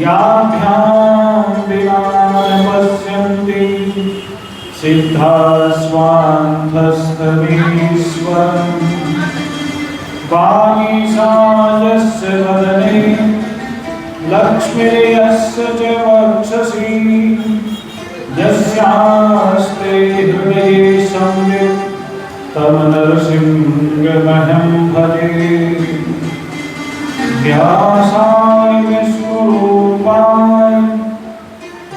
याभ्यां विना न पश्यन्ति सिद्धा स्वान्धस्तमीश्वरम् वागीशा यस्य वदने लक्ष्मीर्यस्य च वक्षसि यस्यास्ते हृदये संवित् तं नरसिंहमहं भजे। व्यासाय विष्णुरूपाय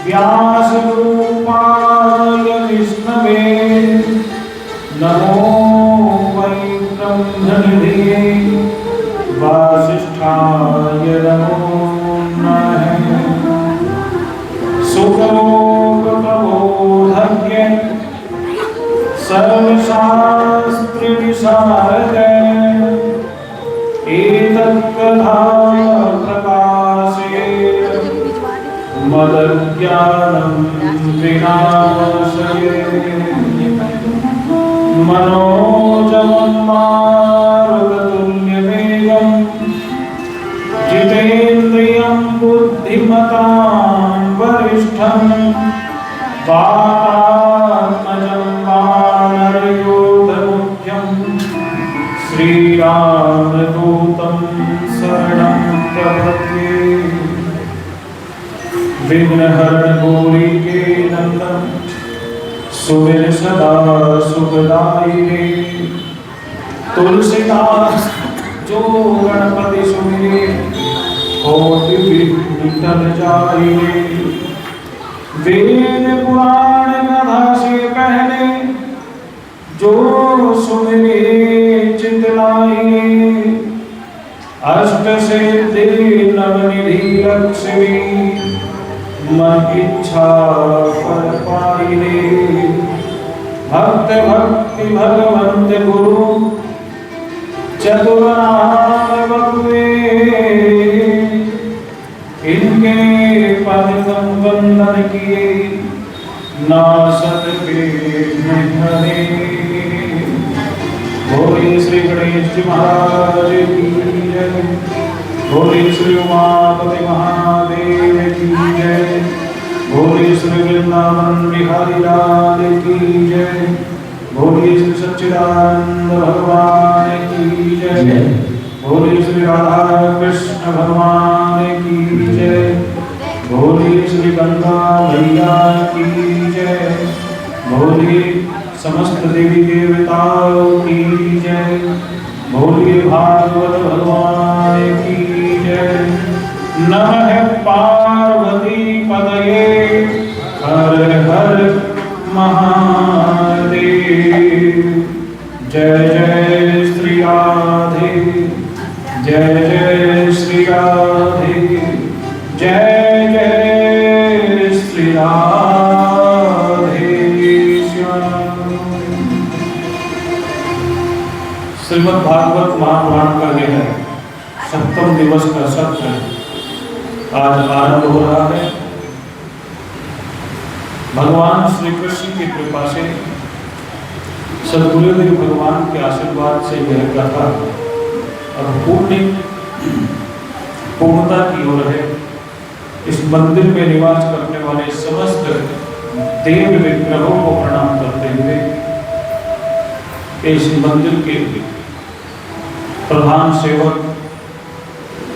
व्यासरूपाय विष्णवे नमो वै ब्रह्मनिधये वासिष्ठाय नमो नमः। सुखोपबोधज्ञ सर्वशास्त्रविशारद एतत्कथा प्रकाशे मदज्ञानं विनाशये। मनोजवं मारुततुल्यवेगं जितेन्द्रियं बुद्धिमतां वरिष्ठं वातात्मजं वानरयोधमुख्यं श्रीरामदूतं शरणं प्रपद्ये। विघ्नहरण गौरीके नन्दन सुमिर सदा सुखदायिने। तुलसीदास जो गणपति सुमिरे कोटि विघ्न टल जाइने। वेद पुराण कथा से पहले जो सुमिरे चित लाइने। अष्ट सिद्धि नवनिधि लक्ष्मी मन इच्छा फल पाइने। भक्त भक्ति भगवंत गुरु चतुरानन बकुए। इनके पद वंदन किए नासत विघ्न हरे। बोले श्री गणेश जी महाराज की जय। बोले श्री उमापति महादेव की जय। बोले श्री वृंदावन बिहारी लाल की जय। बोले श्री सच्चिदानंद भगवान की जय। बोले श्री राधा कृष्ण भगवान की जय। बोले श्री गंगा मैया की जय। बोले समस्त देवी देवताओं की जय। बोले भागवत भगवान की जय। नमः पार्वती पतये हर हर महादेव। जय जय श्री राधे जय जय श्री राधे जय जय श्री राधे श्याम। श्रीमद् भागवत महापुराण का यह 7वें दिवस का सत्र आज आरंभ हो रहा है। भगवान श्री कृष्ण की कृपा से सद्गुरुदेव भगवान के आशीर्वाद से यह कथा अब पूर्णता की ओर है। इस मंदिर में निवास करने वाले समस्त देव विग्रहों को प्रणाम करते हुए इस मंदिर के प्रधान सेवक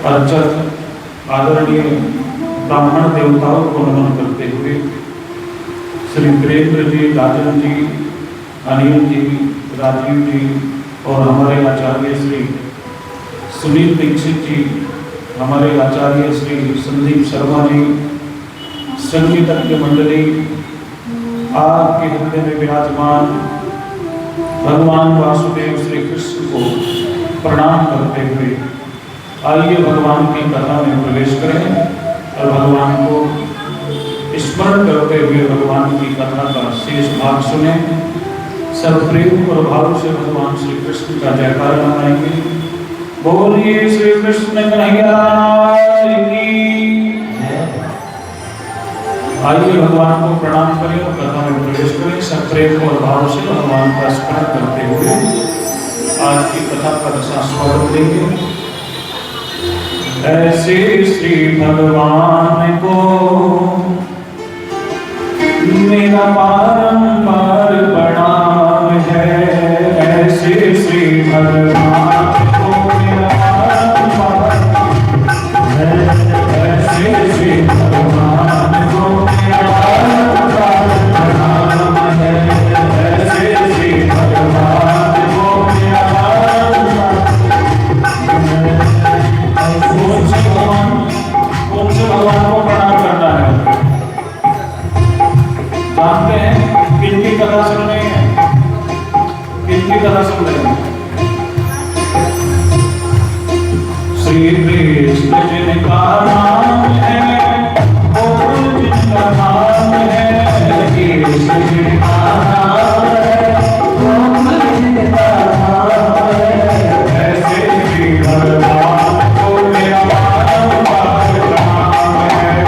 अर्चक आदरणीय ब्राह्मण देवताओं को नमन करते हुए श्री वीरेंद्र जी, राजन जी, अनिल जी, राजीव जी और हमारे आचार्य श्री सुनील दीक्षित जी, हमारे आचार्य श्री संदीप शर्मा जी, संगीतज्ञ मंडली, आपके हृदय में विराजमान भगवान वासुदेव श्री कृष्ण को प्रणाम करते हुए आइए भगवान की कथा में प्रवेश करें और भगवान को स्मरण करते हुए भगवान की कथा का शेष भाग सुने। सब प्रेम और भाव से भगवान श्री कृष्ण का जयकार लगाएंगे। बोलिए श्री कृष्ण कन्हैया की। आइए भगवान को प्रणाम करें और कथा में प्रवेश करें। सब प्रेम और भाव से भगवान का स्मरण करते हुए आज की कथा का रसास्वादन देंगे। ऐसे श्री भगवान को मेरा बारंबार प्रणाम है। ऐसे श्री भगवान को मेरा बारंबार है। ऐसे श्री भगवान को मेरा बारंबार प्रणाम है। ऐसे श्री भगवान को मेरा बारंबार कौन से भगवान को प्रणाम करना है? जानते हैं किनकी कथा सुन रहे हैं? किनकी कथा सुन रहे हैं? श्री कृष्ण जिनका नाम है, वो जिनका नाम है। कृष्ण जिनका नाम है, वो जिनका नाम है। ऐसे श्री भगवान को मेरा बारंबार प्रणाम है।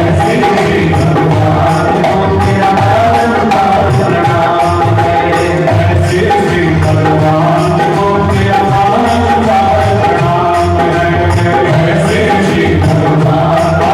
ऐसे श्री भगवान को मेरा बारंबार प्रणाम है। ऐसे श्री भगवान को मेरा बारंबार प्रणाम है। ऐसे श्री भगवान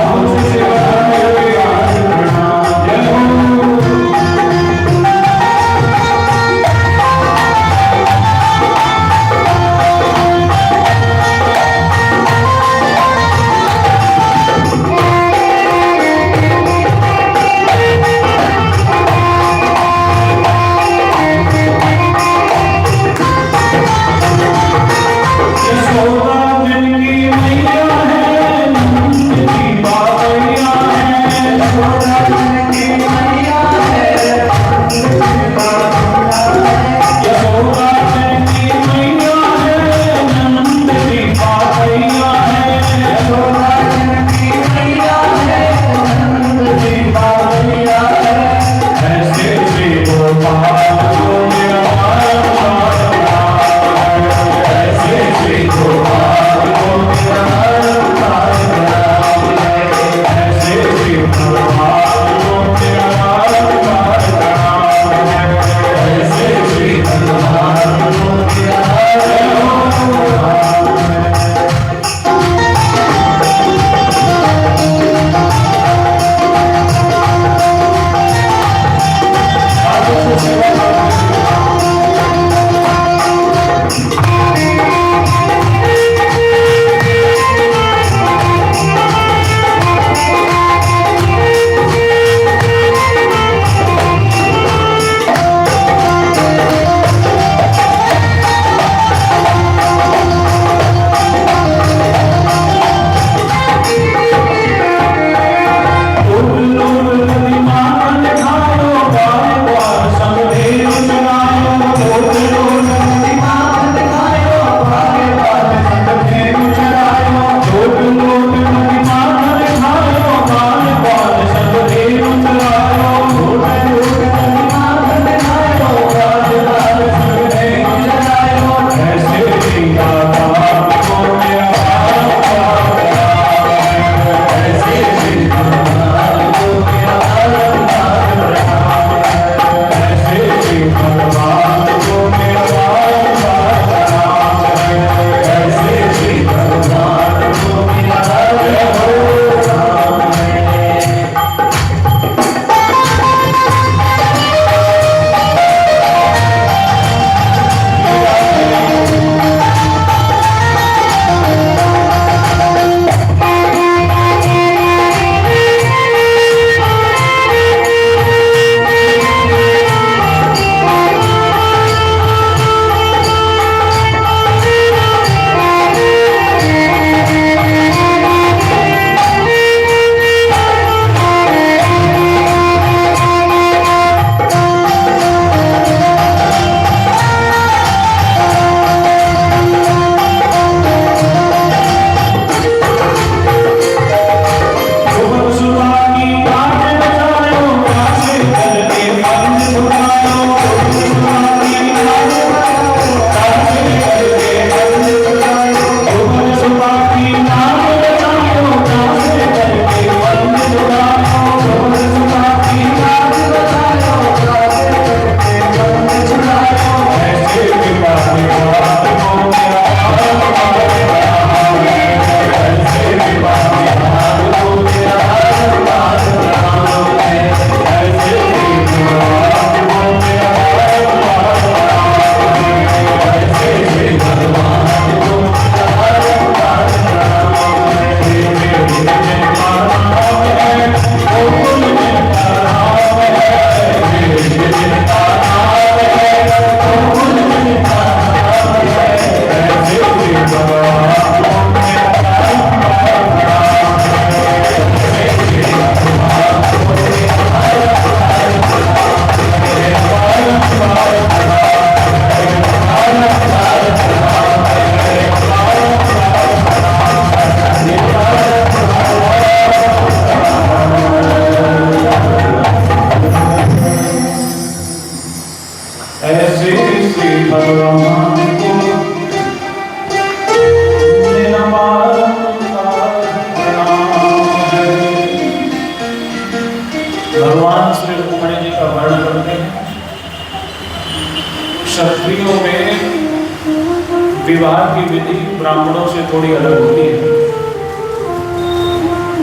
विवाह की विधि ब्राह्मणों से थोड़ी अलग होती है।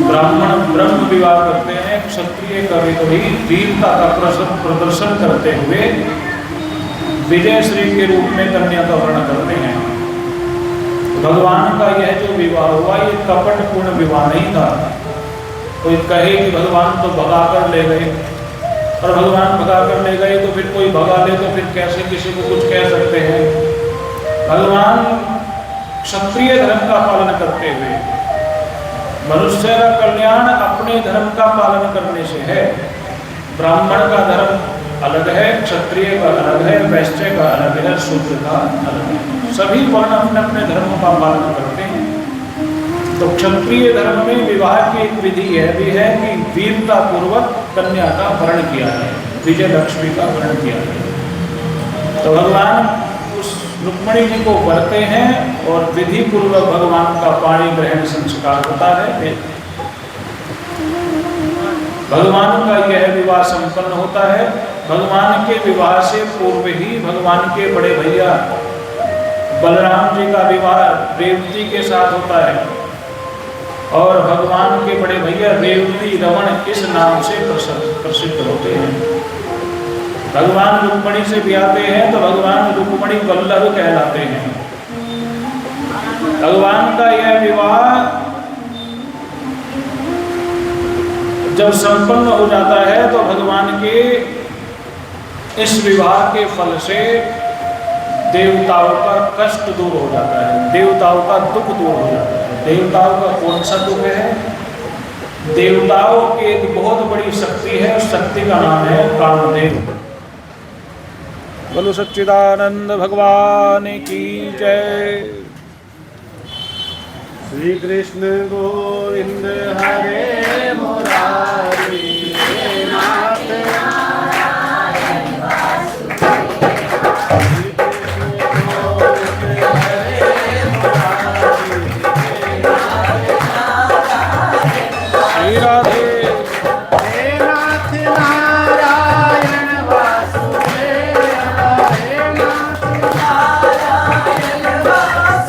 ब्राह्मण ब्रह्म विवाह करते हैं, क्षत्रिय कभी वीरता का प्रदर्शन करते हुए विजय श्री के रूप में कन्या का वर्ण करते हैं। भगवान का यह जो विवाह हुआ ये कपटपूर्ण विवाह नहीं था। कोई कहे कि भगवान तो भगा कर ले गए, और भगवान भगा कर ले गए तो फिर कोई भगा ले तो फिर कैसे किसी को कुछ कह सकते हैं। भगवान क्षत्रिय धर्म का पालन करते हुए, मनुष्य का कल्याण अपने धर्म का पालन करने से है। ब्राह्मण का धर्म अलग है, क्षत्रिय का अलग है, वैश्य का अलग है, शूद्र का अलग है। सभी वर्ण अपने अपने धर्म का पालन करते हैं। तो क्षत्रिय धर्म में विवाह की एक विधि है भी है कि वीरता पूर्वक कन्या का वर्ण किया है, विजय लक्ष्मी का वर्ण किया है। तो भगवान उस रुक्मिणी जी को वरते हैं और विधि पूर्वक भगवान का पाणी ग्रहण संस्कार होता है। भगवान का यह विवाह संपन्न होता है। भगवान के विवाह से पूर्व ही भगवान के बड़े भैया बलराम जी का विवाह रेवती के साथ होता है, और भगवान के बड़े भैया रेवती रमण इस नाम से प्रसिद्ध होते हैं। भगवान रुक्मिणी से ब्याहते हैं तो भगवान रुक्मिणी वल्लभ कहलाते हैं। भगवान का यह विवाह जब संपन्न हो जाता है तो भगवान के इस विवाह के फल से देवताओं का कष्ट दूर हो जाता है, देवताओं का दुख दूर हो जाता है। देवताओं का कौन सा दुख है? देवताओं की एक बहुत बड़ी शक्ति है, उस शक्ति का नाम है कामदेव। बोलो सच्चिदानंद भगवान की जय। श्री कृष्ण गोविंद हरे मुरारी नाथ नारायण वासुदेव। श्री कृष्ण गोविंद हरे मुरारी श्री राधे हे नाथ नारायण वासुदेव। हे नाथ नारायण वासुदेव।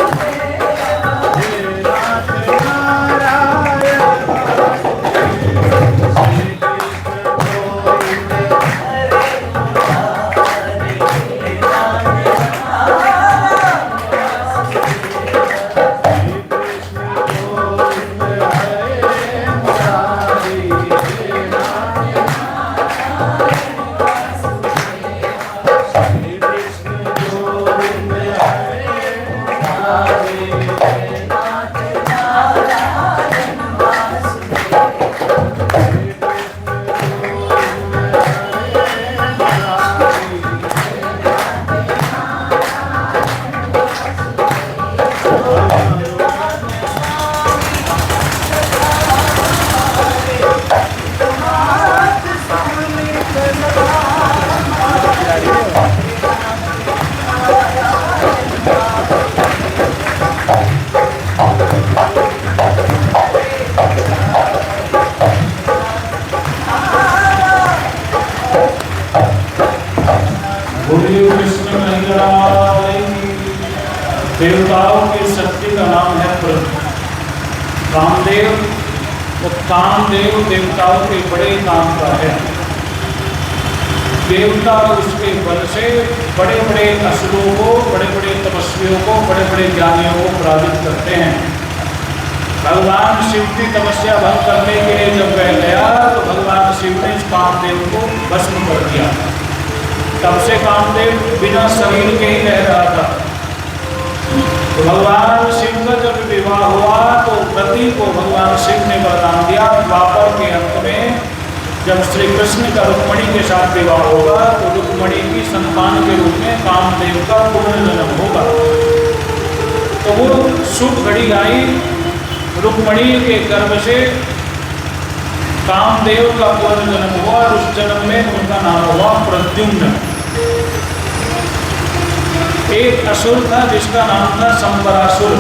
देवताओं की शक्ति का नाम है कामदेव। तो कामदेव देवताओं के बड़े काम का है। देवता उसके बल से बड़े बड़े असुरों को, बड़े बड़े तपस्वियों को, बड़े बड़े ज्ञानियों को पराजित करते हैं। भगवान शिव की तपस्या भंग करने के लिए जब वह गया तो भगवान शिव ने कामदेव को भस्म कर दिया। तब से कामदेव बिना शरीर के ही रह रहा था। तो भगवान शिव का जब विवाह हुआ तो पति को भगवान शिव ने वरदान दिया, द्वापर के अंत में जब श्री कृष्ण का रुक्मिणी के साथ विवाह होगा तो रुक्मिणी की संतान के रूप में कामदेव का पुनर्जन्म होगा। तो वो शुभ घड़ी आई, रुक्मिणी के गर्भ से कामदेव का पुनर्जन्म हुआ और उस जन्म में उनका नाम हुआ प्रद्युम्न। एक असुर था जिसका नाम था संबरासुर।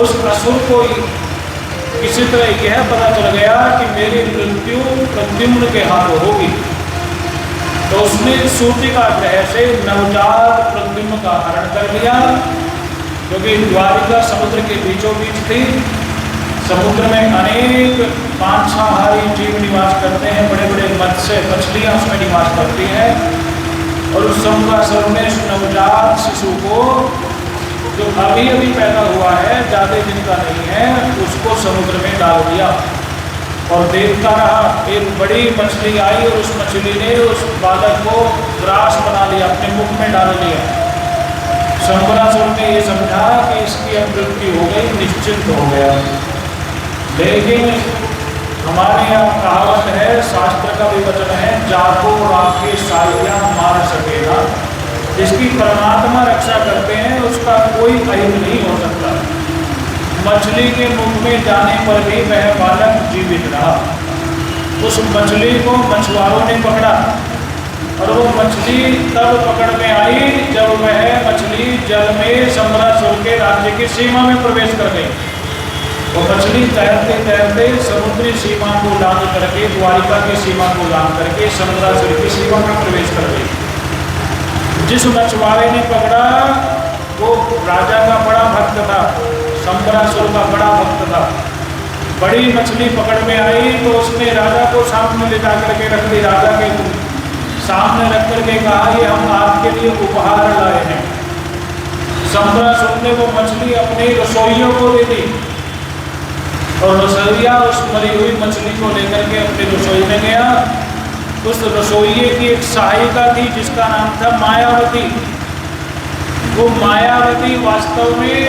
उस असुर को किसी तरह यह पता चल गया कि मेरी मृत्यु प्रद्युम्न के हाथ होगी। तो उसने सूतिका ग्रह से नवजात प्रद्युम्न का हरण कर लिया, क्योंकि द्वारिका समुद्र के बीचों बीच थी। समुद्र में अनेक मांसाहारी जीव निवास करते हैं, बड़े बड़े मत्स्य मछलियां उसमें निवास करती हैं। और उस शंबरासुर ने नवजात शिशु को, जो अभी अभी पैदा हुआ है, ज़्यादा दिन का नहीं है, उसको समुद्र में डाल दिया और देखता रहा। एक बड़ी मछली आई और उस मछली ने उस बालक को ग्रास बना लिया, अपने मुख में डाल लिया। शंबरासुर ने ये समझा कि इसकी अब मृत्यु हो गई, निश्चिंत हो गया। लेकिन हमारे यहाँ कहावत है, शास्त्र का भी वचन है, जाको राखे सालिया मार सकेगा। जिसकी परमात्मा रक्षा करते हैं उसका कोई अहित नहीं हो सकता। मछली के मुख में जाने पर भी वह बालक जीवित रहा। उस मछली को मछुआरों ने पकड़ा और वो मछली तब पकड़ में आई जब वह मछली जल में शंबरासुर के राज्य की सीमा में प्रवेश कर गई। वो मछली तैरते तैरते समुद्री सीमा को लांघ करके, द्वारिका की सीमा को लांघ करके शंबरासुर की सीमा में प्रवेश कर गई। जिस मछुआरे ने पकड़ा वो राजा का बड़ा भक्त था, शंबरासुर का बड़ा भक्त था। बड़ी मछली पकड़ में आई तो उसने राजा को सामने ले जा करके रख दी। राजा के सामने रख करके कहा, ये हम आपके लिए उपहार लाए हैं। शंबरासुर ने वो मछली अपने रसोइयों को दे दी और रसोइया उस मरी हुई मछली को लेकर के अपनी रसोई में गया। उस रसोइये की एक सहायिका थी जिसका नाम था मायावती। वो मायावती वास्तव में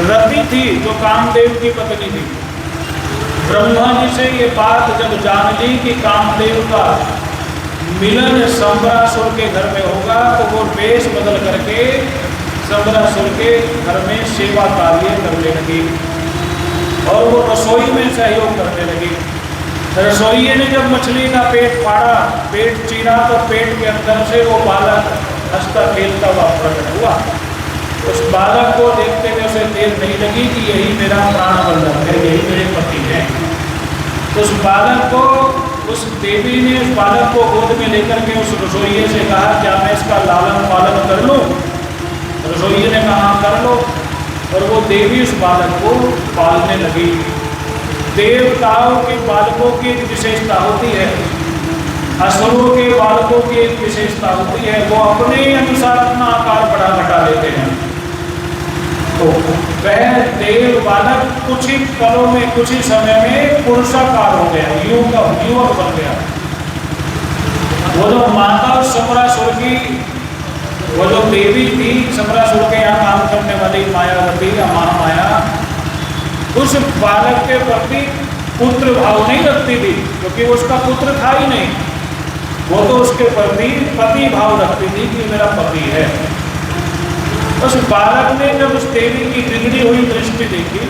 रति थी, जो कामदेव की पत्नी थी। ब्रह्मा जी से ये बात जब जान ली कि कामदेव का मिलन शंबरासुर के घर में होगा, तो वो वेश बदल करके शंबरासुर के घर में सेवा कार्य करने लगी और वो रसोई में सहयोग करने लगी। रसोइये ने जब मछली का पेट फाड़ा, पेट चीरा, तो पेट के अंदर से वो बालक हंसता खेलता हुआ प्रकट हुआ। उस बालक को देखते हुए उसे देर नहीं लगी कि यही मेरा प्राण बंधन है, यही मेरे पति हैं। उस बालक को, उस देवी ने उस बालक को गोद में लेकर के उस रसोइये से कहा, क्या मैं इसका लालन पालन कर लूँ? रसोइये ने कहा, कर लो। और वो देवी उस बालक को पालने लगी। देवताओं के बालकों की एक विशेषता होती है, असुरों के बालकों की एक विशेषता होती है, वो अपने अनुसार अपना आकार बढ़ा घटा लेते हैं। तो वह देव बालक कुछ ही पलों में, कुछ ही समय में पुरुषाकार हो गया, युवक बन गया। वो जो माता शंबरासुर की, वो जो देवी थी शंबरासुर के यहाँ काम करने वाली मायावती या महामाया, उस बालक के प्रति पुत्र भाव नहीं रखती थी, क्योंकि वो उसका पुत्र था ही नहीं। वो तो उसके प्रति पति भाव रखती थी कि मेरा पति है। उस बालक ने जब उस देवी की बिगड़ी हुई दृष्टि देखी,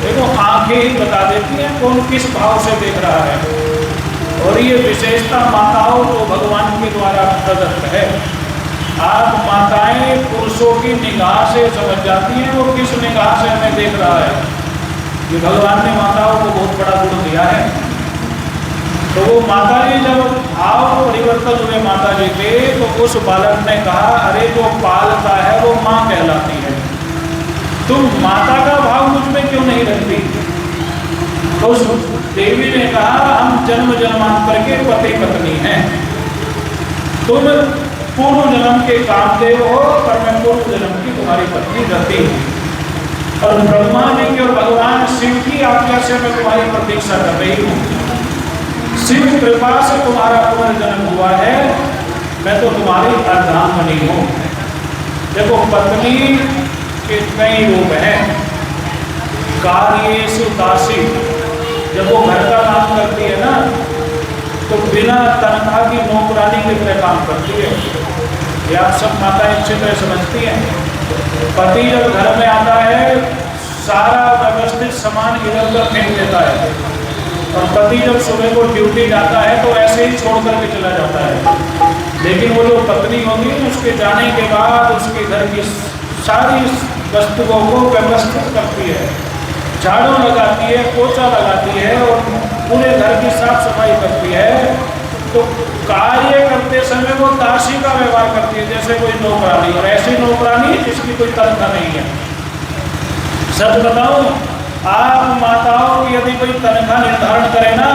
देखो आंखें ही बता देती हैं कौन किस भाव से देख रहा है। और ये विशेषता माताओं को भगवान के द्वारा प्रदत्त है। आप माताएं पुरुषों की निगाह से समझ जाती हैं वो किस निगाह से हमें देख रहा है। ये भगवान ने माताओं को बहुत बड़ा गुण दिया है। तो वो माता जी जब भाव परिवर्तन हुए माता जी के, तो उस बालक ने कहा, अरे जो पालता है वो माँ कहलाती है, तुम माता का भाव मुझ में क्यों नहीं रखती? तो उस देवी ने कहा, हम जन्म जन्मांतर के पति पत्नी हैं। तुम पूर्व जन्म के कामदेव हो पर मैं पूर्व जन्म की तुम्हारी पत्नी रति हूँ। और ब्रह्मा जी की और भगवान शिव की आज्ञा से मैं तुम्हारी प्रतीक्षा कर रही हूँ। शिव कृपा से तुम्हारा पुनर्जन्म हुआ है, मैं तो तुम्हारी अर्धांगिनी हूँ। देखो पत्नी के कई रूप हैं। कार्येषु दासी, जब वो घर का काम करती है ना, तो बिना तनख्वाह की नौकरानी की तरह काम करती है। ये आप सब माताएं अच्छी तरह समझती हैं। पति जब घर में आता है, सारा व्यवस्थित सामान इधर उधर फेंक देता है, और पति जब सुबह को ड्यूटी जाता है तो ऐसे ही छोड़ करके चला जाता है। लेकिन वो जो पत्नी होगी, उसके जाने के बाद उसके घर की सारी वस्तुओं को व्यवस्थित करती है, झाड़ू लगाती है, पोछा लगाती है और पूरे घर की साफ सफाई करती है। तो कार्य करते समय वो दासी का व्यवहार करती है जैसे कोई नौकरानी, और ऐसी नौकरानी जिसकी कोई तनख्वाह नहीं है। सच बताऊं, आप माताओं की यदि कोई तनख्वाह निर्धारण करे ना,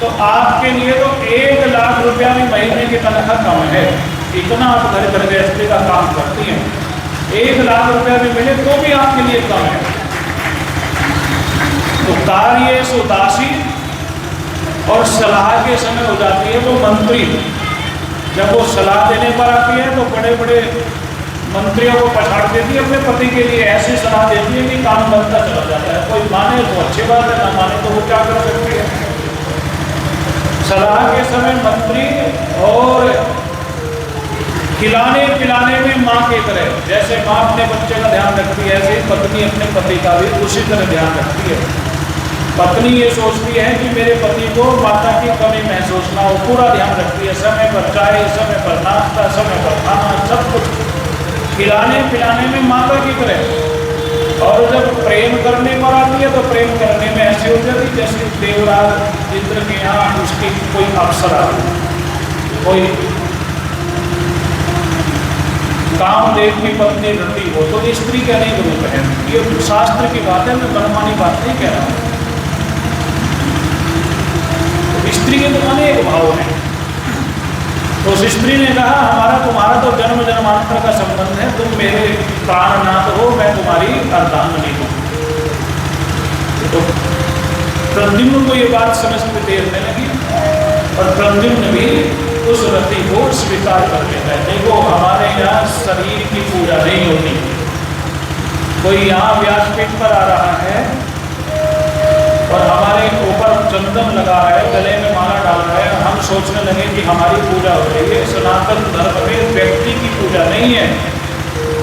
तो आपके लिए तो 1 लाख रुपया भी महीने की तनख्वाह कम है। इतना आप घर घर गृहस्थी का काम करती हैं, 1 लाख रुपया भी मिले तो भी आपके लिए कम है। तो कार्य सुदासी, और सलाह के समय हो जाती है वो मंत्री। जब वो सलाह देने पर आती है तो बड़े बड़े मंत्रियों को पछाड़ देती है, अपने पति के लिए ऐसी सलाह देती है कि काम बनता चला जाता है। कोई माने तो अच्छी बात है, ना माने तो वो क्या कर सकती है। सलाह के समय मंत्री, और खिलाने पिलाने में माँ की तरह, जैसे माँ अपने बच्चे का ध्यान रखती है, ऐसे ही पत्नी अपने पति का भी उसी तरह ध्यान रखती है। पत्नी ये सोचती है कि मेरे पति को माता की कमी महसूस ना हो, पूरा ध्यान रखती है, समय पर चाय, समय पर नाश्ता, समय पर खाना, सब कुछ खिलाने पिलाने में माता की तरह। और जब प्रेम करने पर आती है तो प्रेम करने में ऐसी हो जाती जैसे देवराज इंद्र के यहाँ उसकी कोई अप्सरा, कोई कामदेव की पत्नी रति हो। तो स्त्री का अनेक रूप है, ये शास्त्र की बात है, मैं मनमानी बात नहीं कह रहा हूँ। स्त्री के तो अनेक भाव हैं। तो उस स्त्री ने कहा हमारा तुम्हारा तो जन्म जन्मांतर का संबंध है, तुम मेरे प्राणनाथ हो, मैं तुम्हारी अर्धांगिनी हूँ। तो प्रद्युम्न को ये बात समझ में देने लगी, और प्रद्युम्न भी उस रति को स्वीकार कर लेता है। देखो हमारे यहाँ शरीर की पूजा नहीं होती, कोई यहाँ व्यासपीठ पर आ रहा है और हमारे ऊपर चंदन लगा है, गले में माला डाल रहा है, हम सोचने लगे कि हमारी पूजा हो रही है। सनातन धर्म में व्यक्ति की पूजा नहीं है,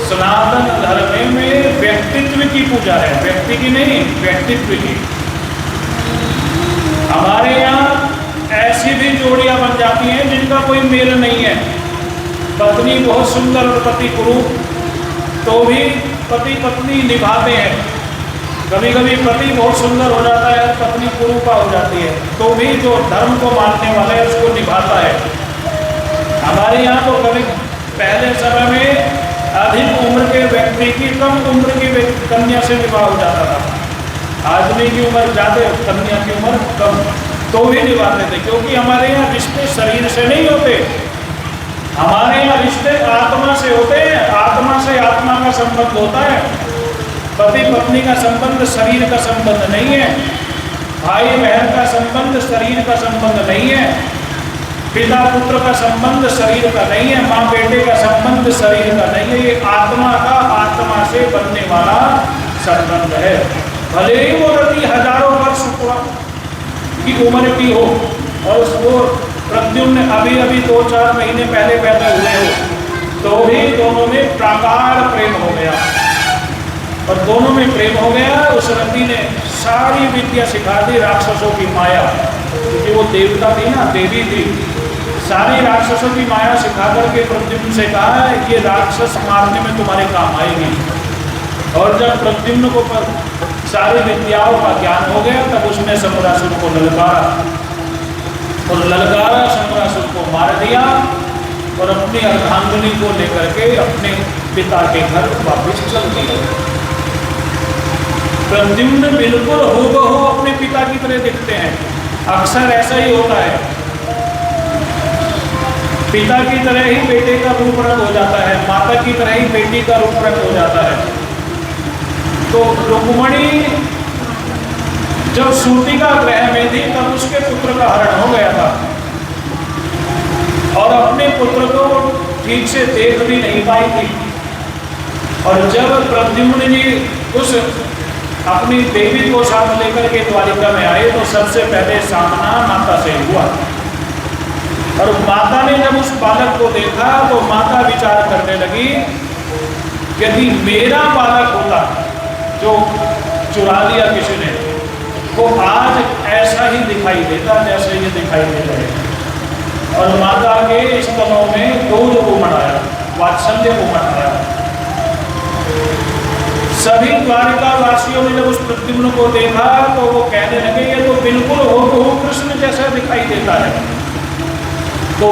सनातन धर्म में व्यक्तित्व की पूजा है, व्यक्ति की नहीं, व्यक्तित्व की। हमारे यहाँ ऐसी भी जोड़ियां बन जाती हैं जिनका कोई मेल नहीं है, पत्नी बहुत सुंदर और पति कुरूप, तो भी पति पत्नी निभाते हैं। कभी कभी पति बहुत सुंदर हो जाता है, पत्नी कुरूपा हो जाती है, तो भी जो धर्म को मानने वाला है उसको निभाता है। हमारे यहाँ तो कभी पहले समय में अधिक उम्र के व्यक्ति की कम उम्र की कन्या से विवाह हो जाता था। आदमी की उम्र ज़्यादा, कन्या की उम्र कम, तो भी निभाते थे, क्योंकि हमारे यहाँ रिश्ते शरीर से नहीं होते, हमारे यहाँ रिश्ते आत्मा से होते हैं। आत्मा से आत्मा का संबंध होता है, पति पत्नी का संबंध शरीर का संबंध नहीं है, भाई बहन का संबंध शरीर का संबंध नहीं है, पिता पुत्र का संबंध शरीर का नहीं है, माँ बेटे का संबंध शरीर का नहीं है, ये आत्मा का आत्मा से बनने वाला संबंध है। भले ही वो रति हजारों वर्ष की उम्र की हो और उसको प्रद्युम्न अभी अभी 2-4 महीने पहले पैदा हुए हो, तो भी दोनों में प्रगाढ़ प्रेम हो गया, और दोनों में प्रेम हो गया। उस रति ने सारी विद्या सिखा दी राक्षसों की माया, क्योंकि वो देवता थी ना, देवी थी, सारी राक्षसों की माया सिखा करके प्रद्युम्न से कहा ये राक्षस मारने में तुम्हारे काम आएगी। और जब प्रद्युम्न को सारी विद्याओं का ज्ञान हो गया तब उसने शंबरासुर को ललकारा, और ललकारा शंबरासुर को मार दिया, और अपनी अर्धांगिनी को लेकर के अपने पिता के घर वापस चल दिया। प्रद्युम्न बिल्कुल हूबहू अपने पिता की तरह दिखते हैं, अक्सर ऐसा ही होता है, पिता की तरह ही बेटे का रूप रंग हो जाता है, माता की तरह ही बेटी का रूप रंग हो जाता है। तो रुक्मणी जब सूतिका ग्रह में थी तब उसके पुत्र का हरण हो गया था, और अपने पुत्र को ठीक से देख भी नहीं पाई थी। और जब प्रद्युम्न जी उस अपनी देवी को साथ लेकर के द्वारिका में आए तो सबसे पहले सामना माता से हुआ, और माता ने जब उस बालक को देखा तो माता विचार करने लगी, यदि मेरा बालक होता जो चुरा लिया किसी ने, वो आज ऐसा ही दिखाई देता जैसे ये दिखाई देता है। और माता के स्तनों में दूध उमड़ आया, वात्सल्य उमड़ आया। सभी द्वारिका वासियों ने जब उस प्रद्युम्न को देखा तो वो कहने लगे ये तो बिल्कुल हूबहू कृष्ण जैसा दिखाई देता है। तो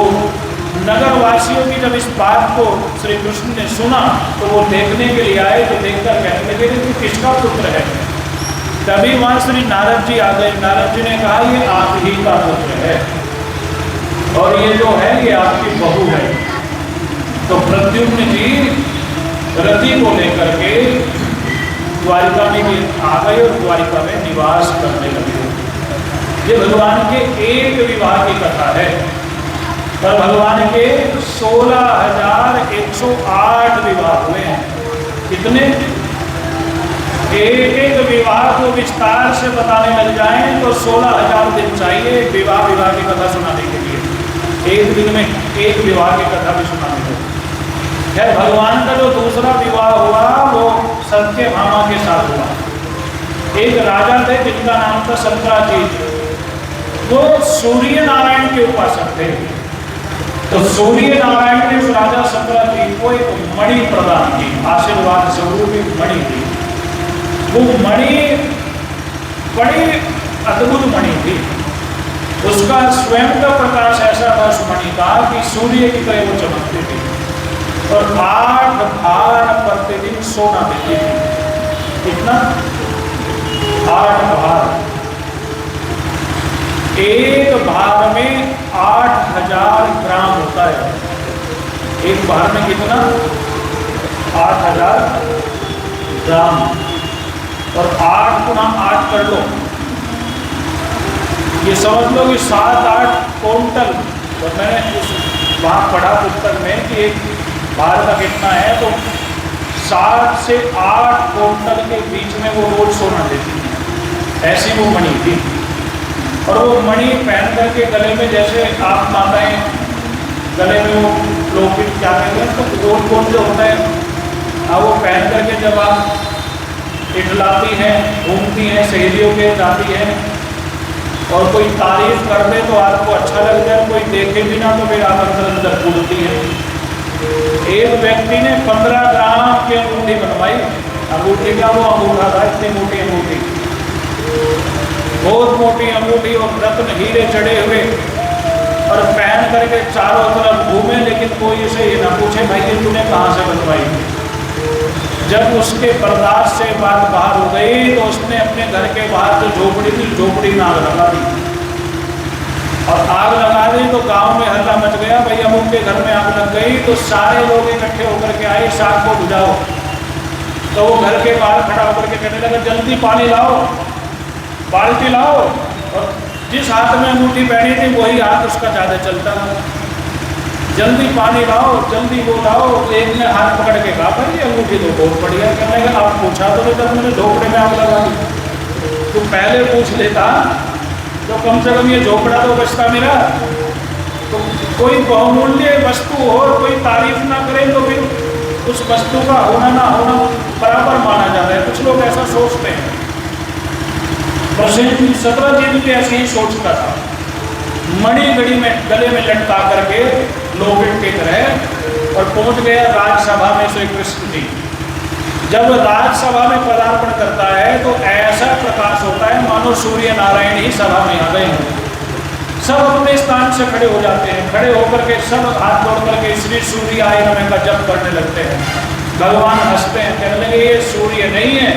नगर वासियों की जब इस बात को श्री कृष्ण ने सुना तो वो देखने के लिए आए, तो देखकर कहने लगे कि किसका पुत्र है। तभी वहां श्री नारद जी आ गए। नारद जी ने कहा ये आप ही का पुत्र है और ये जो है ये आपकी बहू है। तो प्रद्युम्न जी रति को लेकर के द्वारिका में आ गए और द्वारिका में निवास करने लगे। ये भगवान के एक विवाह की कथा है, पर भगवान के 16,108 विवाह हुए हैं। कितने? एक एक विवाह को विस्तार से बताने लग जाएं तो 16,000 दिन चाहिए विवाह की कथा सुनाने के लिए। एक दिन में एक विवाह की कथा भी सुनाने को। है भगवान का जो दूसरा विवाह हुआ वो सत्यभामा के साथ हुआ। एक राजा थे जिनका नाम था सत्राजीत। वो सूर्य नारायण के उपासक थे। तो सूर्य नारायण ने उस राजा सत्राजीत को एक मणि प्रदान की, आशीर्वाद स्वरूप एक मणि थी। वो मणि बड़ी अद्भुत मणि थी। उसका स्वयं का प्रकाश ऐसा था उस मणि का कि सूर्य की तरह वो चमकती थी और 8 भार प्रतिदिन सोना देती थी। कितना? 8 भार। एक भार में 8,000 ग्राम होता है। एक भार में कितना? 8,000 ग्राम। और 8 गुना 8 कर लो, ये समझ लो कि 7-8 क्विंटल। तो मैंने उस वहाँ पढ़ा पुस्तक में कि एक भार का कितना है, तो 7 से 8 क्विंटल के बीच में वो रोज सोना देती थी। ऐसी वो मणि थी। और वो मणि पहन करके गले में, जैसे आप माताएं गले में वो लोकेट क्या कहते हैं, तो गोल गोल जो होता है, अब वो पहन करके जब आप इठलाती हैं, घूमती हैं, सहेलियों के जाती हैं और कोई तारीफ कर दे तो आपको अच्छा लग जाए, कोई देखे भी ना तो फिर आप अंदर अंदर कूदती हैं। एक व्यक्ति ने 15 ग्राम की अंगूठी बनवाई। अंगूठी का वो अंगूठा था, इतनी मोटी अंगूठी, बहुत मोटी अंगूठी और रत्न हीरे चढ़े हुए, और पहन करके चारों तरफ घूमे, लेकिन कोई इसे ये ना पूछे भाई ये तूने कहाँ से बनवाई। जब उसके बर्दाश्त से बात बाहर हो गई तो उसने अपने घर के बाहर जो झोपड़ी थी, झोपड़ी में आग लगा दी। और आग लगा दी तो गांव में हल्ला मच गया, भाई अब उनके घर में आग लग गई। तो सारे लोग इकट्ठे होकर के आए, साग को बुझाओ। तो वो घर के बाहर खड़ा होकर के कहने लगा जल्दी पानी लाओ, बाल्टी लाओ। और जिस हाथ में अंगूठी पहनी थी वही हाथ उसका ज़्यादा चलता था। जल्दी पानी लाओ, जल्दी वो लाओ। एक ने हाथ पकड़ के कहा भाई अंगूठी तो बहुत बढ़िया। कहने लगा आप पूछा तो नहीं तब मैंने झोपड़े में आग लगा दी। तो पहले पूछ लेता तो कम से कम ये झोपड़ा तो बचता मेरा। तो कोई बहुमूल्य वस्तु हो, कोई तारीफ ना करे तो फिर उस वस्तु का होना ना होना बराबर माना जाता है। कुछ लोग ऐसा सोचते हैं। प्रसेन सत्राजीत भी ऐसे ही सोचता था। मणि गड़ी में गले में लटका करके लोकेट की तरह और पहुंच गया राजसभा में श्री कृष्ण जी। जब राजसभा में पदार्पण करता है तो ऐसा प्रकाश होता है मानो सूर्य नारायण ही सभा में आ गए हैं। सब अपने स्थान से खड़े हो जाते हैं। खड़े होकर के सब हाथ जोड़ करके श्री सूर्य आय नमः का जप करने लगते हैं। भगवान हंसते हैं, कहने लगे ये सूर्य नहीं है,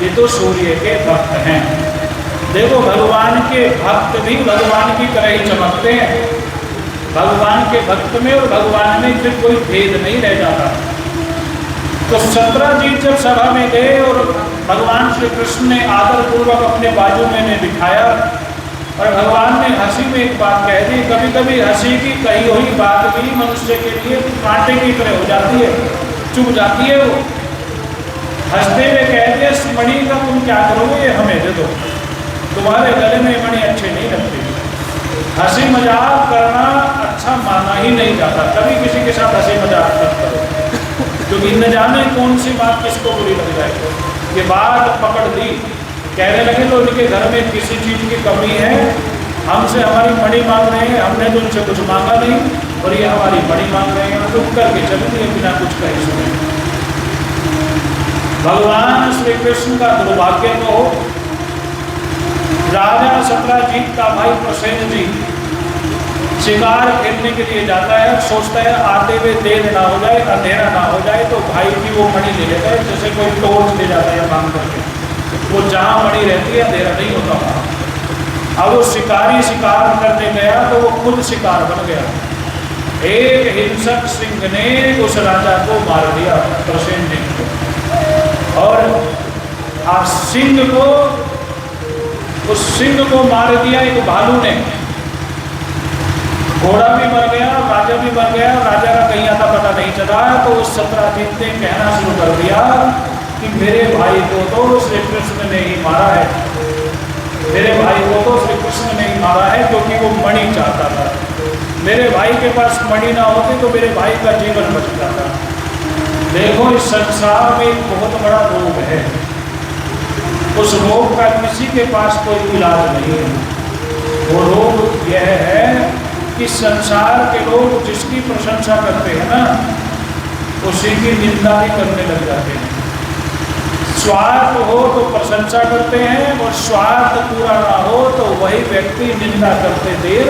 ये तो सूर्य के भक्त हैं। देखो भगवान के भक्त भी भगवान की तरह ही चमकते हैं। भगवान के भक्त में और भगवान में फिर कोई भेद नहीं रह जाता। तो सत्राजीत जब सभा में गए और भगवान श्री कृष्ण ने आदर पूर्वक अपने बाजू में बिठाया और भगवान ने हंसी में एक बात कह दी। कभी कभी हंसी की कही हुई बात भी मनुष्य के लिए कांटे की तरह हो जाती है, चुभ जाती है। वो हंसते हुए कह दिया इस मणि का तुम क्या करोगे, ये हमें दे दो, तुम्हारे गले में मणि अच्छे नहीं लगते। हंसी मजाक करना अच्छा माना ही नहीं जाता। कभी किसी के साथ हंसी मजाक मत करो, क्योंकि न जाने कौन सी बात किसको बुरी लग जाए। ये बात पकड़ ली, कहने लगे तो उनके घर में किसी चीज़ की कमी है, हमसे हमारी मणि मांग रहे हैं, हमने तो उनसे कुछ मांगा नहीं और ये हमारी मणि मांग रहे हैं। रुक करके चल दिए बिना कुछ कहे सुने। भगवान श्री कृष्ण का दुर्भाग्य तो राजा सत्राजीत का भाई प्रसेन जी शिकार खेलने के लिए जाता है, सोचता है आते हुए देर ना हो जाए, अंधेरा ना हो जाए, तो भाई की वो मणि ले लेता है, जैसे कोई टॉर्च ले जाता है काम करके। वो जहाँ मणि रहती है अंधेरा नहीं होता वहाँ। अब वो शिकारी शिकार करने गया तो वो खुद शिकार बन गया। एक हिंसक सिंह ने उस राजा को मार दिया, प्रसेन ने, और सिंह को, उस सिंह को मार दिया एक भालू ने। घोड़ा भी मर गया, राजा भी मर गया, राजा का कहीं आता पता नहीं चला। तो उस सत्राजीत ने कहना शुरू कर दिया कि मेरे भाई को तो श्री कृष्ण ने ही मारा है, मेरे भाई को तो श्री कृष्ण ने ही मारा है, क्योंकि वो मणि चाहता था। मेरे भाई के पास मणि ना होते तो मेरे भाई का जीवन बच जाता। देखो, इस संसार में एक बहुत बड़ा रोग है, उस रोग का किसी के पास कोई इलाज नहीं है। वो रोग यह है कि संसार के लोग जिसकी प्रशंसा करते हैं ना, उसी की निंदा भी करने लग जाते हैं। स्वार्थ हो तो प्रशंसा करते हैं, और स्वार्थ पूरा ना हो तो वही व्यक्ति निंदा करते देर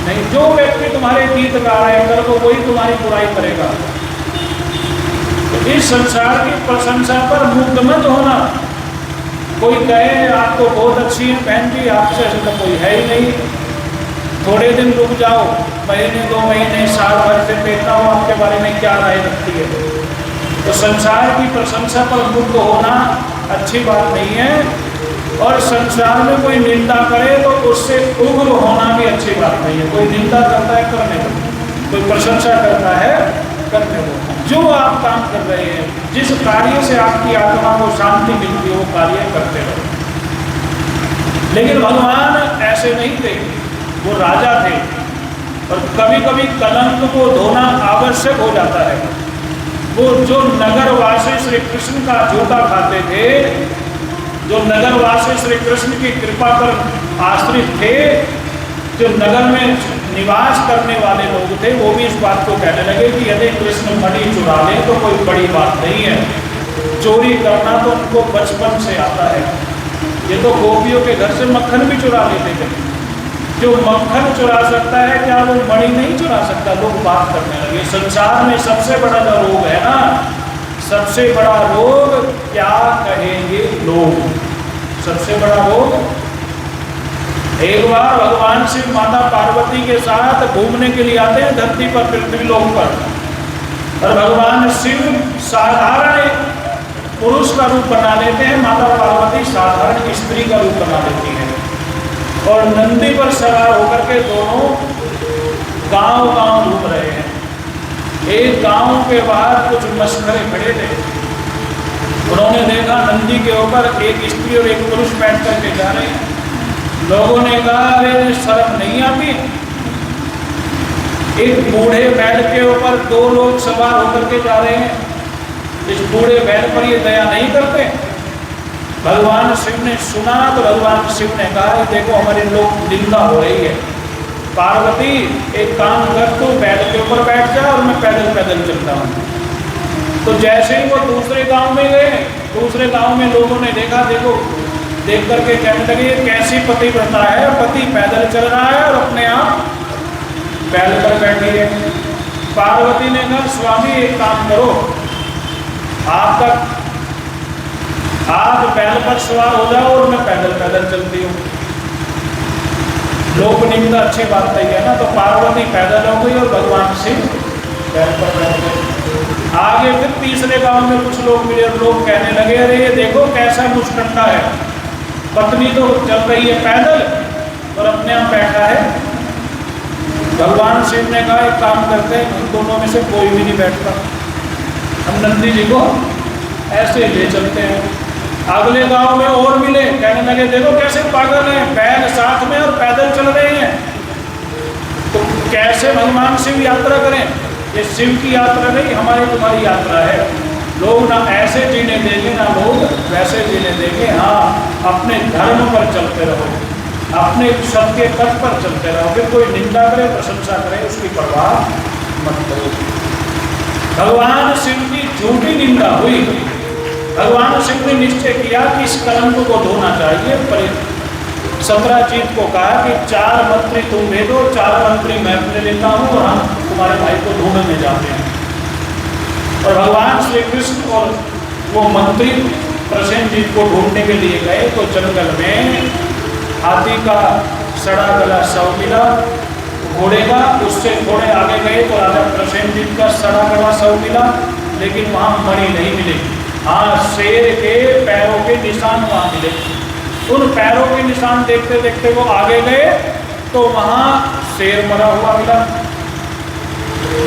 नहीं। जो व्यक्ति तुम्हारे गीत गा रहे हैं तो वही तुम्हारी बुराई करेगा। तो इस संसार की प्रशंसा पर मुग्ध मत होना। कोई कहे आप तो बहुत अच्छी है बहन जी, आपसे ऐसे तो कोई है ही नहीं, थोड़े दिन रुक जाओ, महीने 2 महीने साल भर से देखता हूँ आपके बारे में क्या राय रखती है। तो संसार की प्रशंसा पर मुक्त होना अच्छी बात नहीं है, और संसार में कोई निंदा करे तो उससे उग्र होना भी अच्छी बात नहीं है। कोई निंदा करता है करने दो, कोई प्रशंसा करता है करने दो। जो आप काम कर रहे हैं, जिस कार्य से आपकी आत्मा को शांति मिलती है, वो कार्य करते रहो। लेकिन भगवान ऐसे नहीं थे, वो राजा थे, और कभी कभी कलंक को धोना आवश्यक हो जाता है। वो जो नगरवासी श्री कृष्ण का जूता खाते थे, जो नगरवासी श्री कृष्ण की कृपा पर आश्रित थे, जो नगर में निवास करने वाले लोग थे, वो भी इस बात को कहने लगे कि यदि कृष्ण मणि चुरा ले तो कोई बड़ी बात नहीं है, चोरी करना तो उनको बचपन से आता है। ये तो गोपियों के घर से मक्खन भी चुरा लेते थे। जो मक्खन चुरा सकता है, क्या वो मणि नहीं चुरा सकता? लोग बात करने लगे। संसार में सबसे बड़ा जो रोग है ना, सबसे बड़ा रोग क्या कहेंगे लोग, सबसे बड़ा रोग। एक बार भगवान शिव माता पार्वती के साथ घूमने के लिए आते हैं धरती पर, पृथ्वीलोक पर, और भगवान शिव साधारण पुरुष का रूप बना लेते हैं, माता पार्वती साधारण स्त्री का रूप बना लेती है, और नंदी पर सवार होकर के दोनों गांव-गांव घूम रहे हैं। एक गांव के बाहर कुछ मछुआरे खड़े थे, उन्होंने देखा नंदी के ऊपर एक स्त्री और एक पुरुष बैठ करके जा रहे हैं। लोगों ने कहा, अरे शर्म नहीं आती, एक बूढ़े बैल के ऊपर 2 लोग सवार होकर के जा रहे हैं, इस बूढ़े बैल पर ये दया नहीं करते? भगवान शिव ने सुना तो भगवान शिव ने कहा, देखो हमारे लोग निंदा हो रही है, पार्वती एक काम कर, तू बैल के ऊपर बैठ जा और मैं पैदल पैदल चलता हूँ। तो जैसे ही वो दूसरे गांव में गए, दूसरे गांव में लोगों ने देखा, देखो देख करके कहने लगे कैसी पतिव्रता है, पति पैदल चल रहा है और अपने आप बैल पर बैठी है। पार्वती ने कहा, स्वामी एक काम करो, आप बैल पर सवार हो जाओ और मैं पैदल पैदल चलती हूँ। लोक निंदा अच्छी बात नहीं है ना। तो पार्वती पैदल हो गई और भगवान शिव बैल पर बैठ गए। आगे फिर तीसरे गांव में कुछ लोग मिले और लोग कहने लगे, अरे ये देखो कैसा मुस्कंटा है, पत्नी तो चल रही है पैदल और अपने आप बैठा है। भगवान शिव ने कहा, एक काम करते हैं, उन दोनों में से कोई भी नहीं बैठता, हम नंदी जी को ऐसे ही ले चलते हैं। अगले गांव में और मिले, कहने लगे देखो कैसे पागल हैं, बैल साथ में और पैदल चल रहे हैं, तो कैसे भगवान शिव यात्रा करें? ये शिव की यात्रा नहीं, हमारी तुम्हारी यात्रा है। लोग ना ऐसे जीने देंगे ना लोग वैसे जीने देंगे। हाँ, अपने धर्म पर चलते रहो, अपने सत्य पथ पर चलते रहो, फिर कोई निंदा करे प्रशंसा करे उसकी परवाह मत करो। भगवान शिव की झूठी निंदा हुई, भगवान शिव ने निश्चय किया कि इस कलंक को धोना चाहिए, पर सत्राजीत को कहा कि 4 मंत्री तुम भेजो, 4 मंत्री मैं ले लेता हूँ और हम तुम्हारे भाई को ढूंढने जाते हैं। और भगवान श्री कृष्ण और वो मंत्री प्रसेनजीत को ढूंढने के लिए गए तो जंगल में हाथी का सड़ा गला शव मिला, घोड़े का उससे थोड़े आगे गए तो राजा प्रसेनजीत का सड़ा गला शव मिला, लेकिन वहाँ मणि नहीं मिली। हाँ, शेर के पैरों के निशान वहाँ मिले। उन पैरों के निशान देखते देखते वो आगे गए तो वहाँ शेर मरा हुआ मिला,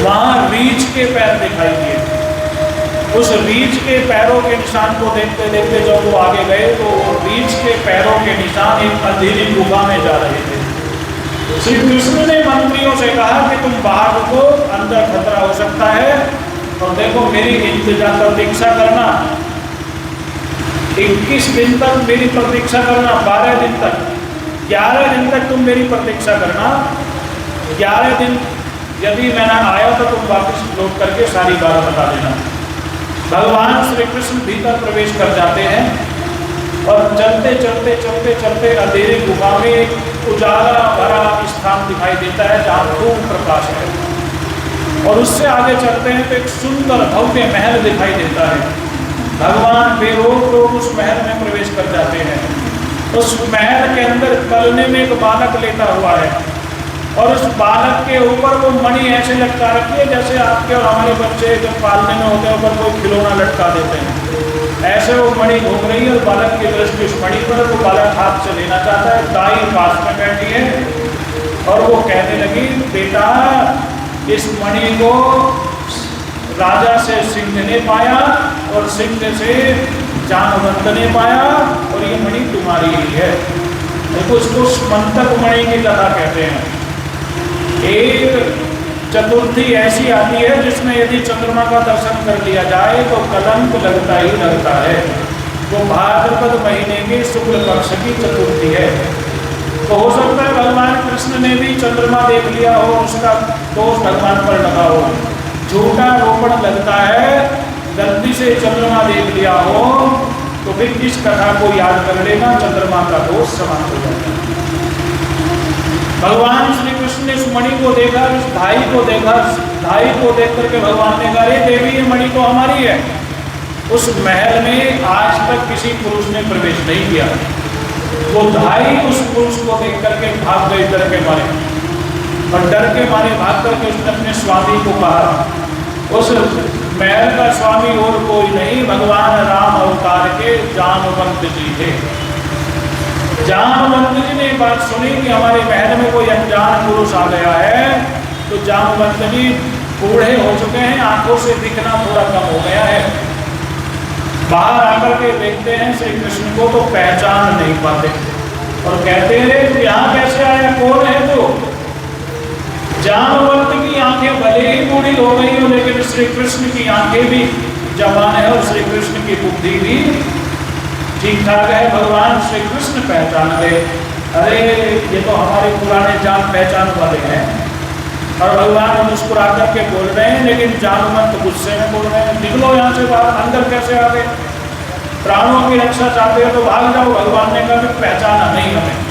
वहाँ रीछ के पैर दिखाई दिए। उस रीछ के पैरों के निशान को देखते देखते जब वो आगे गए तो वो रीछ के पैरों के निशान एक अंधेरी गुफा में जा रहे थे। श्री कृष्ण ने मंत्रियों से कहा कि तुम बाहर रुको, अंदर खतरा हो सकता है, और देखो मेरी इंतजार प्रतीक्षा करना, 21 दिन तक मेरी प्रतीक्षा करना, 12 दिन तक, 11 दिन तक तुम मेरी प्रतीक्षा करना। 11 दिन यदि मैं ना आया तो तुम वापस लौट करके सारी बात बता देना। भगवान श्री कृष्ण भीतर प्रवेश कर जाते हैं और चलते चलते चलते चलते अंधेरी गुफा में एक उजाला भरा स्थान दिखाई देता है जहाँ खूब प्रकाश है, और उससे आगे चलते हैं तो एक सुंदर भव्य महल दिखाई देता है। भगवान बेरोक लोग उस महल में प्रवेश कर जाते हैं। उस महल के अंदर पलने में एक बालक लेटा हुआ है, और उस बालक के ऊपर वो मणि ऐसे लटका रखी है जैसे आपके और हमारे बच्चे जब पालने में होते हैं ऊपर कोई खिलौना लटका देते हैं, ऐसे वो मणि घूम रही है। और बालक की दृष्टि उस मणि पर, वो बालक हाथ से लेना चाहता है। दाई पास में बैठी है और वो कहने लगी, बेटा इस मणि को राजा से सिंह ने पाया और सिंह से जानवंत ने पाया, और ये मणि तुम्हारी ही है। देखो इसको स्मंतक मणि की कथा कहते हैं। एक चतुर्थी ऐसी आती है जिसमें यदि चंद्रमा का दर्शन कर लिया जाए तो कलंक लगता ही लगता है। वो भाद्रपद महीने की शुक्ल पक्ष की चतुर्थी है। तो हो सकता है भगवान कृष्ण ने भी चंद्रमा देख लिया हो, उसका दोष भगवान पर लगा हो। झूठा रोपण लगता है, गलती से चंद्रमा देख लिया हो तो फिर इस कथा को याद कर लेना, चंद्रमा का दोष समाप्त हो जाता है। भगवान श्री कृष्ण ने इस मणि को देखा, इस धाई को देखा, धाई को देख करके भगवान ने कहा, अरे देवी ये मणि तो हमारी है। उस महल में आज तक किसी पुरुष ने प्रवेश नहीं किया। वो धाई उस पुरुष को देख करके भाग गई डर के मारे, और डर के मारे भाग करके उसने अपने स्वामी को कहा। उस महल का स्वामी और कोई नहीं, भगवान राम अवतार के जानवंत जी थे। जानवंत जी ने बात सुनी कि हमारे महल में कोई अनजान पुरुष आ गया है, तो जानवंत जी बूढ़े हो चुके हैं, आंखों से दिखना थोड़ा कम हो गया है। बाहर आकर के देखते हैं श्री कृष्ण को तो पहचान नहीं पाते, और कहते हैं तो यहाँ कैसे आया, कौन है तो? जानवंत की आंखें भले ही बूढ़ी हो गई हो, लेकिन श्री कृष्ण की आंखें भी जवान है और श्री कृष्ण की बुद्धि भी ठीक ठाक है। भगवान श्री कृष्ण पहचान गए, अरे ये तो हमारे पुराने जान पहचान वाले हैं। और भगवान मुस्कुरा करके बोल रहे हैं, लेकिन जानवंत गुस्से में बोल रहे हैं, निकलो यहाँ से बाहर, अंदर कैसे आ गए? प्राणों की रक्षा चाहते हो तो भाग जाओ। भगवान ने कहा पहचाना नहीं हमें।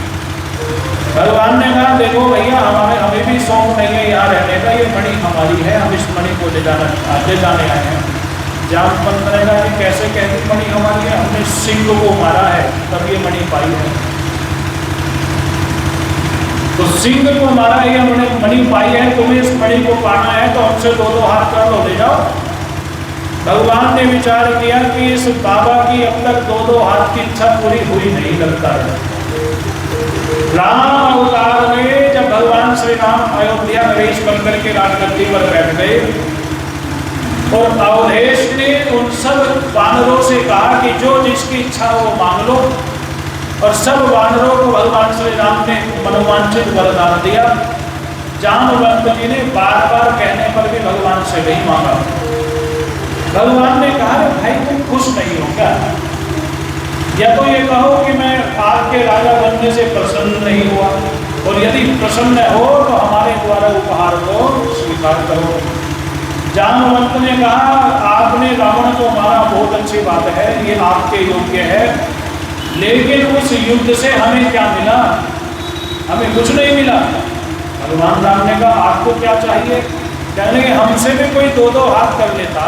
भगवान ने कहा देखो भैया, हमें भी शौक नहीं है यहाँ रहने का, ये मणि हमारी है, हम इस मणि को ले जाने आए हैं। जानवंत ने कहा कि कैसे कहती मणि हमारी है, हमने सिंह को मारा है तब ये मणि पाई है। तो सिंह को मारा है, हमने मणि पाई है, तुम्हें इस मणि को पाना है तो हमसे 2-2 हाथ कर लो, ले जाओ। भगवान ने विचार किया कि इस बाबा की अब तक 2-2 हाथ की इच्छा पूरी हुई नहीं लगता है। राम अवतार में जब भगवान श्री राम अयोध्या नरेश बनकर के राजगद्दी पर बैठ गए, और अवधेश ने उन सब वानरों से कहा कि जो जिसकी इच्छा हो वो मांग लो, और सब वानरों को भगवान श्री राम ने मनोवांछित वरदान दिया। जानवंत जी ने बार बार कहने पर भी भगवान से नहीं मांगा। भगवान ने कहा भाई तुम खुश नहीं हो क्या? या तो ये कहो कि मैं आपके राजा बनने से प्रसन्न नहीं हुआ, और यदि प्रसन्न हो तो हमारे द्वारा उपहार को स्वीकार करो। जानवंत ने कहा आपने रावण को मारा, बहुत अच्छी बात है, ये आपके योग्य है, लेकिन उस युद्ध से हमें क्या मिला? हमें कुछ नहीं मिला। भगवान राम ने कहा आपको क्या चाहिए? कहने लगे हमसे भी कोई दो दो हाथ कर लेता,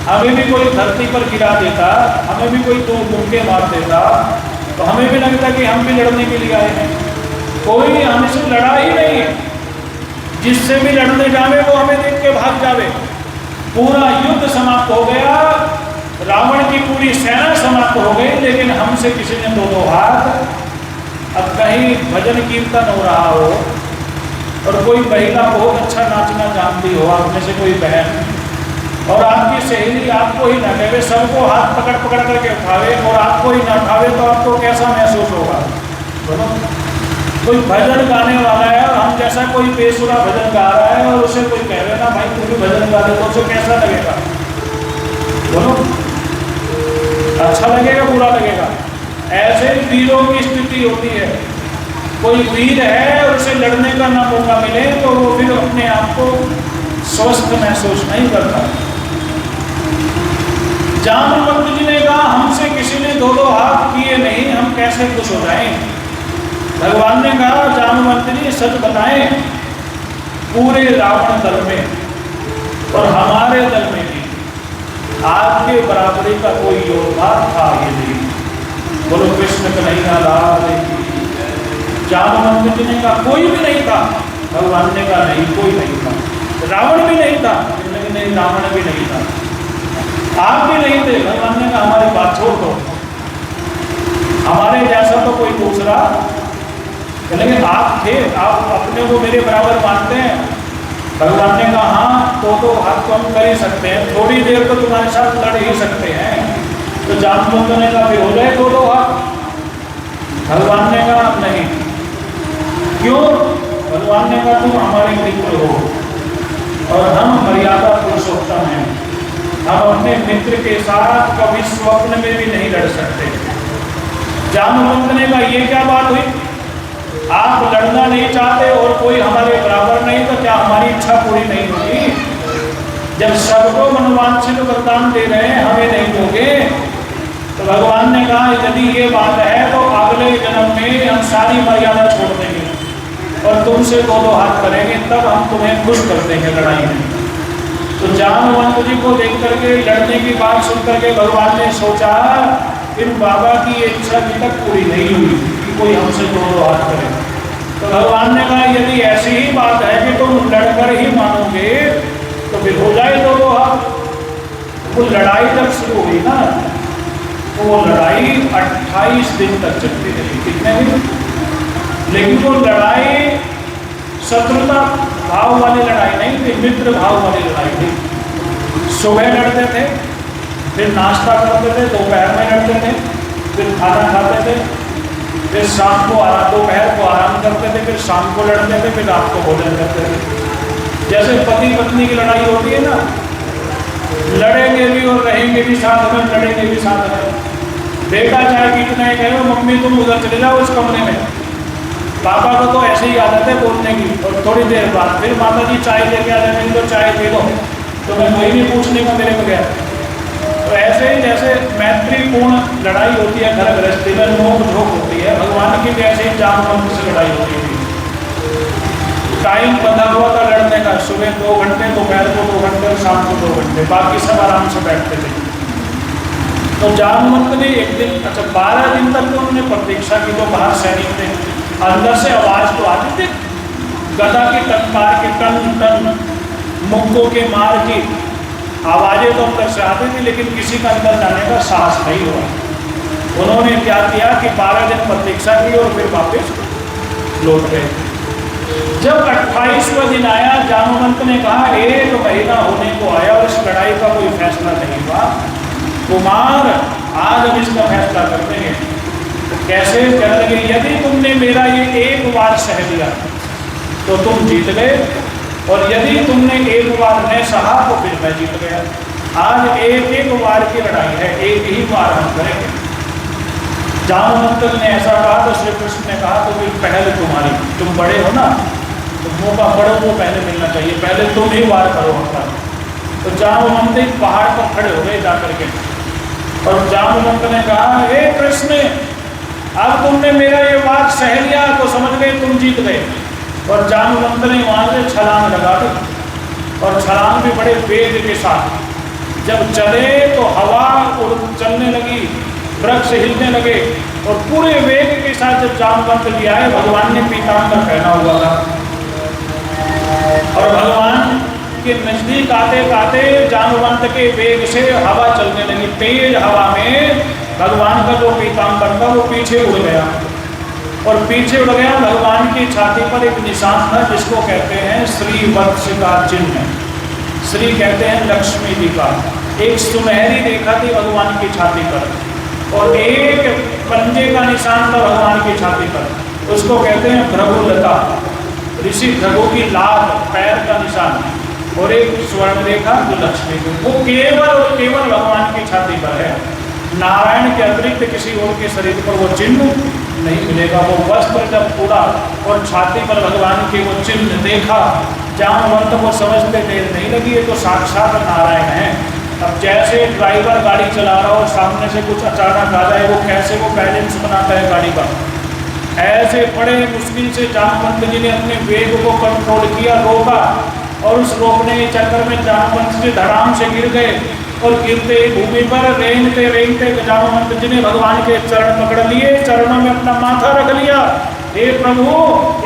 हमें भी कोई धरती पर गिरा देता, हमें भी कोई दो मुक्के मार देता, तो हमें भी लगता कि हम भी लड़ने के लिए आए हैं। कोई हमसे लड़ा ही नहीं है। जिससे भी लड़ने जावे वो हमें देख के भाग जावे। पूरा युद्ध समाप्त हो गया, रावण की पूरी सेना समाप्त हो गई, लेकिन हमसे किसी ने दो दो हाथ। अब कहीं भजन कीर्तन हो रहा हो और कोई महिला बहुत अच्छा नाचना जानती हो, आप में से कोई बहन, और आपकी सहेली आपको ही न कहे, सबको हाथ पकड़ पकड़ करके उठावे और आपको ही न उठावे, तो आपको कैसा महसूस होगा? बोलो। कोई भजन गाने वाला है और हम जैसा कोई बेसुरा भजन गा रहा है और उसे कोई कह रहे ना भाई तू भी भजन गा दे, तो उसे कैसा लगेगा? बोलो। अच्छा लगेगा, बुरा लगेगा? ऐसे वीरों की स्थिति होती है। कोई वीर है और उसे लड़ने का ना मौका मिले तो वो फिर अपने आप को स्वस्थ महसूस नहीं करता। जामवंत जी ने कहा हमसे किसी ने दो दो हाथ किए नहीं, हम कैसे खुश हो जाएं? भगवान ने कहा जामवंत जी सच बताएं, पूरे रावण दल में और हमारे दल में भी आपके बराबरी का कोई योद्धा था ये नहीं? बोलो कृष्ण कन्हैया लाल की। जामवंत जी ने कहा कोई भी नहीं था। भगवान ने कहा नहीं, कोई नहीं था। रावण भी नहीं था? नहीं, रावण भी नहीं था। आप भी नहीं थे? भगवान ने कहा हमारी बात छोड़ दो, हमारे जैसा तो कोई दूसरा, लेकिन आप थे, आप अपने को मेरे बराबर मानते हैं? भगवान ने कहा हाँ, तो हाथ तो हम कर ही सकते हैं, थोड़ी देर तो तुम्हारे साथ लड़ ही सकते हैं। तो जामवंत ने कहा फिर हो जाए दो दो हाथ। भगवान ने कहा नहीं। क्यों? भगवान ने कहा तुम हमारे मित्र हो और हम मर्यादा पुरुषोत्तम हैं, हम अपने मित्र के साथ कभी स्वप्न में भी नहीं लड़ सकते। जामवंत ने कहा ये क्या बात हुई? आप लड़ना नहीं चाहते और कोई हमारे बराबर नहीं, तो क्या हमारी इच्छा पूरी नहीं होगी? जब सबको मनोवांछित वरदान दे रहे हैं, हमें नहीं दोगे? तो भगवान ने कहा यदि ये बात है तो अगले जन्म में हम सारी मर्यादा छोड़ देंगे और तुमसे दो दो हाथ करेंगे, तब हम तुम्हें खुश कर देंगे लड़ाई में। तो जामवंत जी को देख करके, लड़ने की बात सुन करके भगवान ने सोचा इन बाबा की इच्छा अभी तक पूरी नहीं हुई कि कोई हमसे दो दो हाथ करे। तो भगवान ने कहा यदि ऐसी ही बात है कि तुम लड़कर ही मानोगे तो फिर हो जाए दो दो हाथ। वो लड़ाई जब शुरू हुई ना, तो वो लड़ाई 28 दिन तक चलती रही। कितने दिन? लेकिन वो लड़ाई शत्रुता भाव वाली लड़ाई नहीं थी, मित्र भाव वाली लड़ाई थी। सुबह लड़ते थे, फिर नाश्ता करते थे, दोपहर में लड़ते थे, फिर खाना खाते थे, फिर शाम को दोपहर को आराम करते थे, फिर शाम को लड़ते थे, फिर रात को भोजन करते थे। जैसे पति पत्नी की लड़ाई होती है ना, लड़ेंगे भी और रहेंगे भी साथ में, लड़ेंगे भी साथ में। बेटा चाहे कितना ही कहे मम्मी तुम उधर चले जाओ उस कमरे में, पापा को तो ऐसे ही आदत है बोलने की, और थोड़ी देर बाद फिर माता जी चाय लेके आ जाए, तो चाय दे दो, तो मैं कोई नहीं पूछने को मेरे बगैर। तो ऐसे ही जैसे मैत्रीपूर्ण लड़ाई होती है घर गृहस्थी में, नोक झोंक होती है, भगवान की जैसे ही जामवंत से लड़ाई होती थी। टाइम बंधा हुआ था लड़ने का, सुबह 2 घंटे, दोपहर को 2 घंटे और शाम को 2 घंटे, बाकी सब आराम से बैठते थे। तो जामवंत ने एक दिन, अच्छा 12 दिन तक तो उन्होंने प्रतीक्षा की, तो बाहर सैनिक थे, अंदर से आवाज तो आती थी, गदा की टंकार के टन टन, मुक्कों के मार की आवाजें तो अंदर से आती थी, लेकिन किसी का अंदर जाने का साहस नहीं हुआ। उन्होंने क्या किया कि 12 दिन प्रतीक्षा की और फिर वापस लौट गए। जब 28वां दिन आया, जामवंत ने कहा 1 महीना होने को आया और इस लड़ाई का कोई फैसला नहीं हुआ, कुमार आज हम इसका फैसला करते हैं। तो कैसे? कहने लगे यदि तुमने मेरा ये 1 बार सह लिया तो तुम जीत गए, और यदि तुमने 1 बार न सहा तो फिर मैं जीत गया। आज एक बार की लड़ाई है, एक ही बार हम करेंगे। जामवंत ने ऐसा कहा तो श्री कृष्ण ने कहा तो फिर पहले तुम्हारी, तुम बड़े हो ना, तो मौका बड़ों को पहले मिलना चाहिए, पहले तुम ही वार करो हम पर। तो जामवंत पहाड़ पर खड़े हो गए जाकर के, और जामवंत ने कहा हे कृष्ण अब तुमने मेरा ये बात सह लिया तो समझ गए तुम जीत गए। और जामवंत ने वहां से छलांग लगा दी, और छलांग भी बड़े वेग के साथ। जब चले तो हवा चलने लगी, वृक्ष हिलने लगे, और पूरे वेग के साथ जब जामवंत जी आए, भगवान ने पीताम्बर पहना हुआ था, और भगवान के नजदीक आते आते जामवंत के वेग से हवा चलने लगी। तेज हवा में भगवान का जो पीताम्बर था वो पीछे उड़ गया, और पीछे उड़ गया। भगवान की छाती पर एक निशान था जिसको कहते हैं श्रीवत्स का चिन्ह। श्री कहते हैं लक्ष्मी जी का। एक सुनहरी रेखा थी भगवान की छाती पर, और एक पंजे का निशान था भगवान की छाती पर, उसको कहते हैं भृगुलता, ऋषि भृगु की लाल पैर का निशान, और एक स्वर्ण रेखा जो लक्ष्मी की, वो केवल और केवल भगवान की छाती पर है। नारायण के अतिरिक्त किसी और के शरीर पर वो चिन्ह नहीं मिलेगा। वो वस्त्र जब उड़ा और छाती पर भगवान के वो चिन्ह देखा, जामवंत को समझते देर नहीं लगी, ये तो साक्षात नारायण है। अब जैसे ड्राइवर गाड़ी चला रहा हो, सामने से कुछ अचानक आ जाए, वो कैसे वो बैलेंस बनाता है गाड़ी का, ऐसे बड़े मुश्किल से जामवंत जी ने अपने वेग को कंट्रोल किया, रोका, और उस रोकने के चक्कर में जामवंत जी धड़ाम से गिर गए, और गिरते भूमि पर रेंगते रेंगते जामवंत जी ने भगवान के चरण पकड़ लिए, चरणों में अपना माथा रख लिया। हे प्रभु,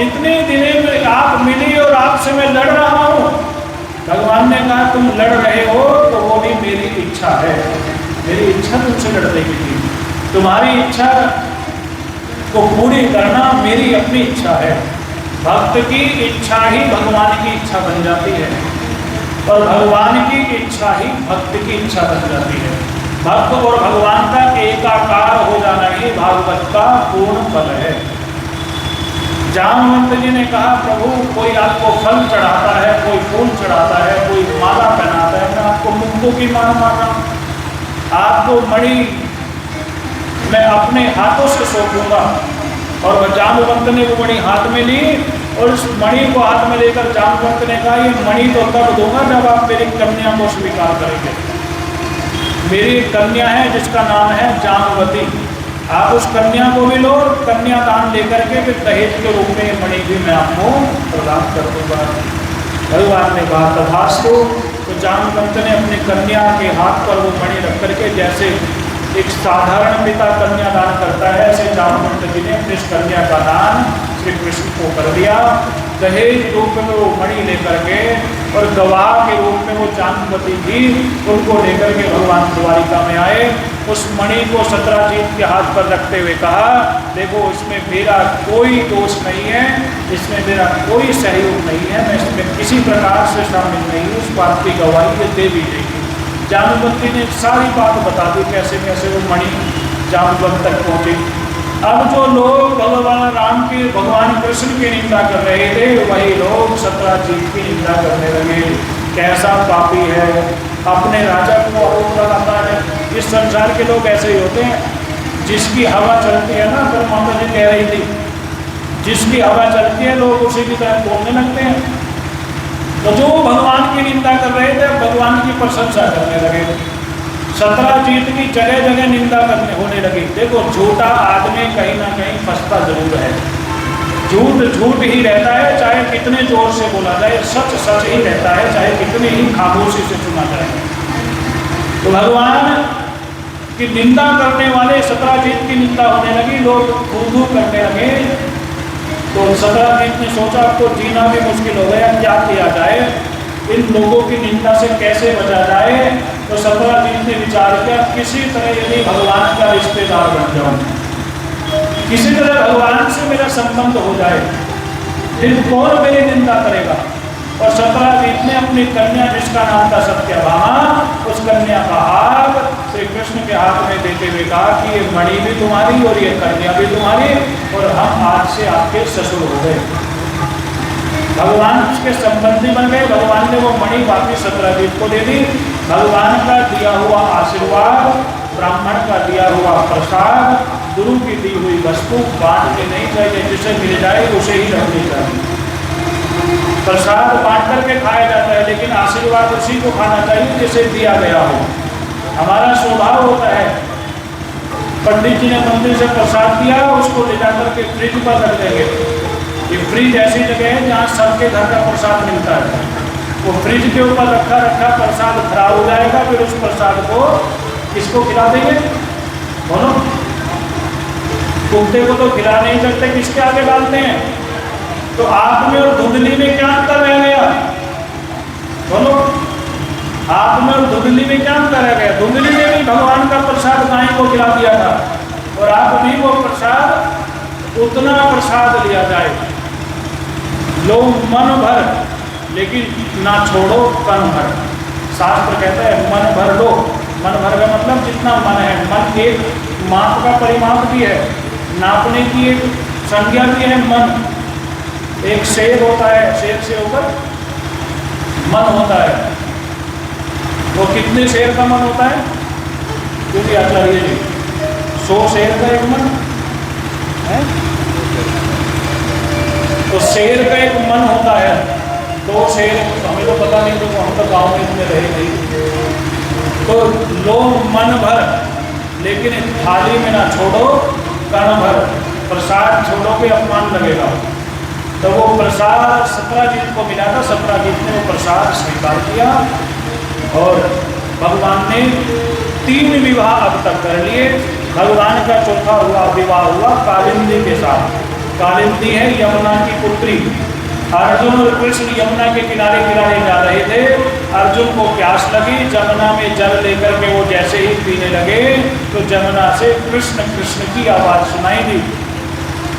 इतने दिने में आप मिली और आपसे मैं लड़ रहा हूँ। भगवान ने कहा तुम लड़ रहे हो तो वो भी मेरी इच्छा है, मेरी इच्छा तुमसे लड़ने की थी, तुम्हारी इच्छा को पूरी करना मेरी अपनी इच्छा है। भक्त की इच्छा ही भगवान की इच्छा बन जाती है, और भगवान की इच्छा ही भक्त की इच्छा बन जाती है। भक्त और भगवान का एकाकार हो जाना ही भागवत का पूर्ण फल है। जामवंत जी ने कहा प्रभु, कोई आपको फल चढ़ाता है, कोई फूल चढ़ाता है, कोई माला पहनाता है, मैं आपको मुक्तों की माला मार रहा हूँ। आपको मणि मैं अपने हाथों से सौंपूंगा। और जामवंत ने वो मणि हाथ में ली, और उस मणि को हाथ में लेकर जामवंत ने कहा ये मणि तो तब दूंगा जब आप मेरी कन्या को स्वीकार करेंगे। मेरी कन्या है जिसका नाम है जामवती, आप उस कन्या को भी लो, और कन्या दान लेकर के फिर दहेज के रूप में मणि भी मैं आपको प्रदान कर दूंगा। भगवान ने कहा तथास्तु। तो जामवंत ने अपनी कन्या के हाथ पर वो मणि रख करके, जैसे एक साधारण पिता कन्या दान करता है, ऐसे जामवंत जी ने अपनी कन्या का दान श्री कृष्ण को कर दिया। दहेज रूप में वो मणि लेकर के, और गवाह के रूप में वो जामवती जी उनको लेकर के भगवान द्वारिका में आए। उस मणि को सत्राजीत के हाथ पर रखते हुए कहा देखो, इसमें मेरा कोई दोष नहीं है, इसमें मेरा कोई सहयोग नहीं है, मैं इसमें किसी प्रकार से शामिल नहीं हूँ, उस बात की गवाही ये दे दी जाएगी। जामवंती ने सारी बात बता दी, कैसे कैसे वो मणि जामवंत तक पहुँची। अब जो लोग भगवान राम की, भगवान कृष्ण की निंदा कर रहे थे, वही लोग सत्राजीत की निंदा करने लगे। कैसा पापी है, अपने राजा को आरोप लगाता है। इस संसार के लोग ऐसे ही होते हैं, जिसकी हवा चलती है ना, फिर माता जी कह रही थी, जिसकी हवा चलती है लोग उसी की तरह बोलने लगते हैं। तो जो भगवान की निंदा कर रहे थे भगवान की प्रशंसा करने लगे। सत्राजीत की जगह जगह निंदा करने होने लगी। देखो, झूठा आदमी कहीं ना कहीं फंसता जरूर है। झूठ झूठ ही रहता है, चाहे कितने जोर से बोला जाए, सच सच ही रहता है, चाहे कितने ही खामोशी से सुना जाए। तो भगवान की निंदा करने वाले सत्राजीत की निंदा होने लगी, लोग खूब करने लगे। तो सत्राजीत ने सोचा अब तो जीना भी मुश्किल हो गया, क्या किया जाए, इन लोगों की निंदा से कैसे बचा जाए। तो सत्राजीत ने विचार किया, किसी तरह यदि भगवान का रिश्तेदार बन जाऊं, किसी तरह भगवान से मेरा संबंध हो जाए, फिर कौन मेरी निंदा करेगा। और सत्राजीत ने अपनी कन्या, जिसका नाम था सत्यभामा, उस कन्या का हाथ श्री कृष्ण के हाथ में देते हुए कहा कि ये मणि भी तुम्हारी और ये कन्या भी तुम्हारी, और हम आज से आपके ससुर हो गए। भगवान उसके संबंधी बन गए। भगवान ने वो मणि वापिस सत्राजीत को दे दी। भगवान का दिया हुआ आशीर्वाद, ब्राह्मण का दिया हुआ प्रसाद, गुरु की दी हुई वस्तु बांटनी नहीं चाहिए, जिसे मिल जाए उसे ही रखनी चाहिए। प्रसाद बांट करके खाया जाता है, लेकिन आशीर्वाद उसी को खाना चाहिए जिसे दिया गया हो। हमारा स्वभाव होता है पंडित जी ने मंदिर से प्रसाद दिया, उसको ले जाकर के फ्रिज पर रख देंगे। ये फ्रिज ऐसी जगह है जहाँ सबके घर का प्रसाद मिलता है। वो फ्रिज के ऊपर रखा रखा प्रसाद खराब हो जाएगा, फिर उस प्रसाद को किसको खिला देंगे? बोलो, कुत्ते को तो खिला नहीं सकते, किसके आगे डालते हैं? तो आग में और धुंधली में क्या अंतर रह गया? बोलो, आग में और धुंधली में क्या अंतर रह गया? धुंधली में भी भगवान का प्रसाद गाय को खिला दिया था, और आप भी वो प्रसाद उतना प्रसाद लिया जाए, लो मन भर, लेकिन ना छोड़ो कण भर। शास्त्र कहता है मन भर लो। मन भर का मतलब जितना मन है। मन एक माप का परिमाप भी है, नापने की एक संज्ञा भी है। मन एक शेर होता है, शेर से ऊपर मन होता है। वो कितने शेर का मन होता है? क्योंकि आचार्य जी 100 शेर का एक मन है, तो शेर का एक मन होता है। 2 शेर हमें तो पता नहीं, तो हम तो गाँव में इतने रहे नहीं। तो लो मन भर, लेकिन थाली में ना छोड़ो कण भर। प्रसाद छोड़ोगे अपमान लगेगा। तो वो प्रसाद सत्राजीत को मिला था, सत्राजीत ने वो प्रसाद स्वीकार किया, और भगवान ने 3 विवाह अब तक कर लिए। भगवान का चौथा विवाह हुआ कालिंदी के साथ। कालिंदी है यमुना की पुत्री। अर्जुन और कृष्ण यमुना के किनारे किनारे जा रहे थे। अर्जुन को प्यास लगी, जमुना में जल लेकर के वो जैसे ही पीने लगे तो जमुना से कृष्ण कृष्ण की आवाज़ सुनाई दी।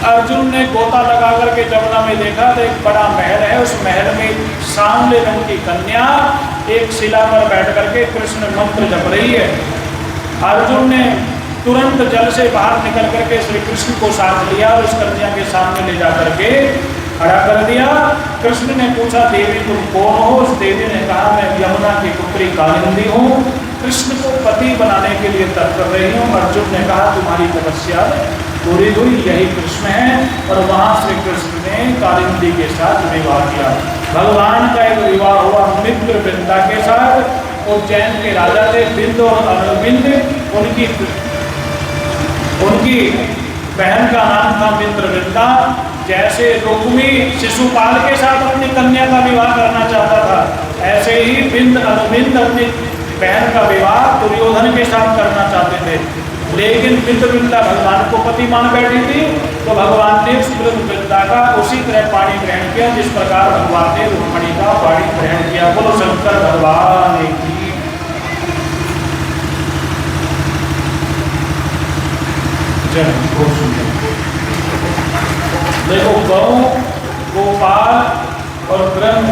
अर्जुन ने गोता लगा करके जमुना में देखा तो एक बड़ा महल है। उस महल में सांवले रंग की कन्या एक शिला पर बैठ करके कृष्ण मंत्र जप रही है। अर्जुन ने तुरंत जल से बाहर निकल करके श्री कृष्ण को साथ लिया और उस कन्या के सामने ले जा करके खड़ा कर दिया। कृष्ण ने पूछा, देवी तुम कौन हो? उस देवी ने कहा, मैं यमुना की पुत्री कालिंदी हूँ, कृष्ण को पति बनाने के लिए तप कर रही हूँ। अर्जुन ने कहा, तुम्हारी तपस्या पूरी हुई, यही कृष्ण है। और वहाँ श्री कृष्ण ने कालिंदी के साथ विवाह किया। भगवान का एक विवाह हुआ मित्र वृंदा के साथ। उज्जैन के राजा थे बिंद और अरविंद। उनकी बहन का नाम था मित्र वृंदा। जैसे रुक्मी शिशुपाल के साथ अपनी कन्या का विवाह करना चाहता था, ऐसे ही बिंद अरविंद अपनी बहन का विवाह दुर्योधन के साथ करना चाहते थे। लेकिन मित्रवृंदा भगवान को पति मान बैठी थी, तो भगवान ने उस मित्रवृंदा का उसी तरह पाणी ग्रहण किया जिस प्रकार भगवान ने रुक्मिणी का पाणी ग्रहण किया। बोलो शंकर भगवान की। देखो, गौ, गोपाल और ग्रंथ,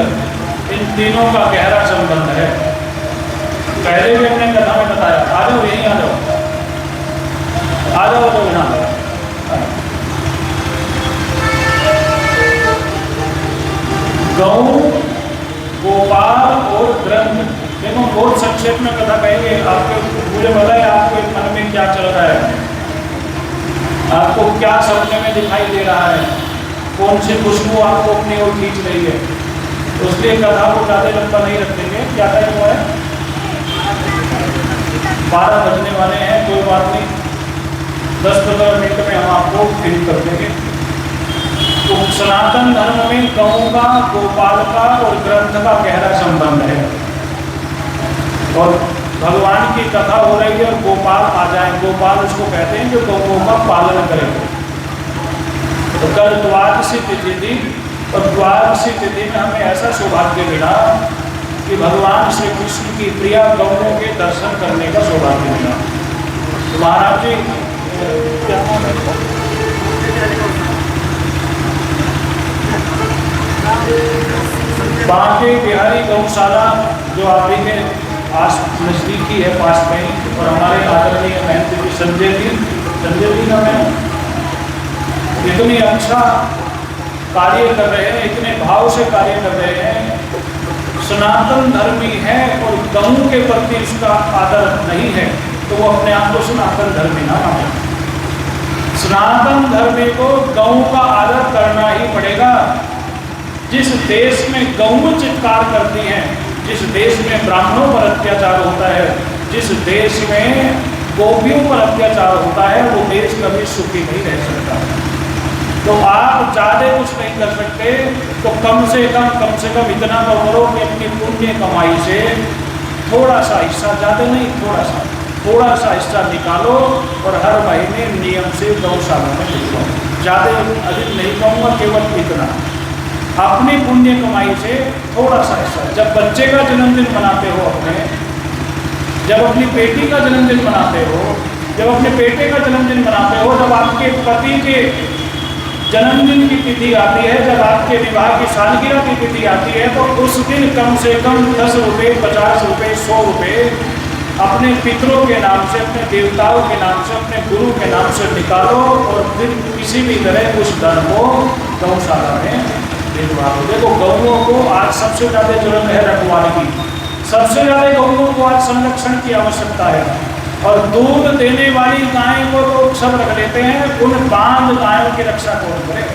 इन तीनों का गहरा संबंध है। पहले भी हमने कथा में बताया। आ जाओ, यहीं आ जाओ, आ जाओ तो यहाँ। गौ, गोपाल और ग्रंथ, देखो बहुत संक्षेप में कथा कहेंगे। आपके मुझे पता है आपके मन में क्या चल रहा है, आपको क्या सपने में दिखाई दे रहा है, कौन सी खुशबू आपको अपनी ओर खींच रही है। उसके कथा को ज़्यादा लंबा नहीं रखेंगे। क्या टाइम हुआ है? 12 बजने वाले हैं। कोई बात नहीं, 10-15 मिनट में हम आपको फिर कर देंगे। तो सनातन धर्म में गौ का, गोपाल का और ग्रंथ का गहरा संबंध है। और भगवान की कथा हो रही है और गोपाल आ जाए। गोपाल उसको कहते हैं जो गौओं का पालन करे। तो कल द्वादशी तिथि थी, और द्वादशी तिथि में हमें ऐसा सौभाग्य मिला कि भगवान श्री कृष्ण की प्रिया गौओं के दर्शन करने का सौभाग्य मिला। तो महाराज जी क्या बांके बिहारी गौशाला जो आप ही के पास नजदीकी है, पास में ही, और हमारे आदरणीय महंत जी संजय जी का मैं इतनी अच्छा कार्य कर रहे हैं, इतने भाव से कार्य कर रहे हैं। सनातन धर्मी है और गौ के प्रति उसका आदर नहीं है तो वो अपने आप को सनातन धर्मी ना माने। सनातन धर्मी को गौ का आदर करना ही पड़ेगा। जिस देश में गौ चित्कार करती हैं, जिस देश में ब्राह्मणों पर अत्याचार होता है, जिस देश में गोपियों पर अत्याचार होता है, वो देश कभी सुखी नहीं रह सकता। तो आप ज़्यादा कुछ नहीं कर सकते, तो कम से कम इतना तो करो कि अपनी पुण्य कमाई से थोड़ा सा हिस्सा, ज़्यादा नहीं, थोड़ा सा हिस्सा निकालो और हर महीने नियम से गौशाला में भिजवाओ। ज़्यादा अधिक नहीं कहूँगा, केवल इतना अपनी पुण्य कमाई से थोड़ा सा हिस्सा। जब बच्चे का जन्मदिन मनाते हो अपने, जब अपनी बेटी का जन्मदिन मनाते हो, जब अपने बेटे का जन्मदिन मनाते हो, जब आपके पति के जन्मदिन की तिथि आती है, जब आपके विवाह की सालगिरह की तिथि आती है, तो उस दिन कम से कम 10 रुपये, 50 रुपये, 100 रुपये अपने पितरों के नाम से, अपने देवताओं के नाम से, अपने गुरु के नाम से निकालो और फिर किसी भी तरह उस धन को गौशाला में भिजवा दो। देखो, गौओं को आज सबसे ज़्यादा जरूरत है रखवाली की, सबसे ज़्यादा गौओं को आज संरक्षण की आवश्यकता है। और दूध देने वाली गाय को तो सब रख लेते हैं, उन बांध गायों की रक्षा कौन करे?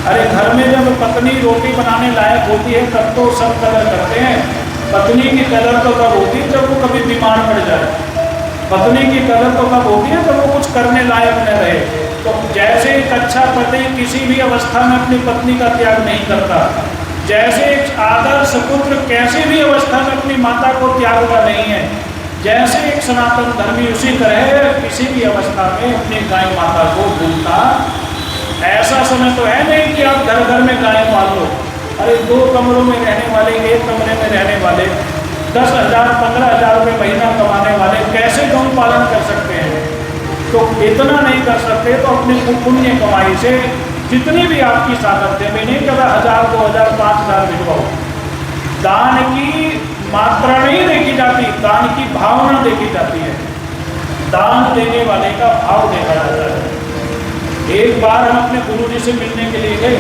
अरे घर में जब पत्नी रोटी बनाने लायक होती है तब तो सब कदर करते हैं। पत्नी की कदर तो तब होती है जब वो कभी बीमार पड़ जाए। पत्नी की कदर तो तब होती है जब वो कुछ करने लायक न रहे। तो जैसे एक अच्छा पति किसी भी अवस्था में अपनी पत्नी का त्याग नहीं करता, जैसे एक आदर्श पुत्र कैसे भी अवस्था में अपनी माता को त्यागता नहीं है, जैसे एक सनातन धर्मी उसी तरह किसी भी अवस्था में अपनी गाय माता को भूलता। ऐसा समय तो है नहीं कि आप घर घर में गाय पाल लो। अरे 2 कमरों में रहने वाले, 1 कमरे में रहने वाले, 10,000 15,000 रुपये महीना कमाने वाले कैसे गौ पालन कर सकते हैं? तो इतना नहीं कर सकते तो अपने पुण्य कमाई से जितनी भी आपकी सामर्थ्य में, नहीं कदा 1000, 2000, 5000 भिजवाओ। दान की मात्रा नहीं देखी जाती, दान की भावना देखी जाती है। दान देने वाले का भाव देखा जाता है। एक बार हम अपने गुरुजी से मिलने के लिए गए,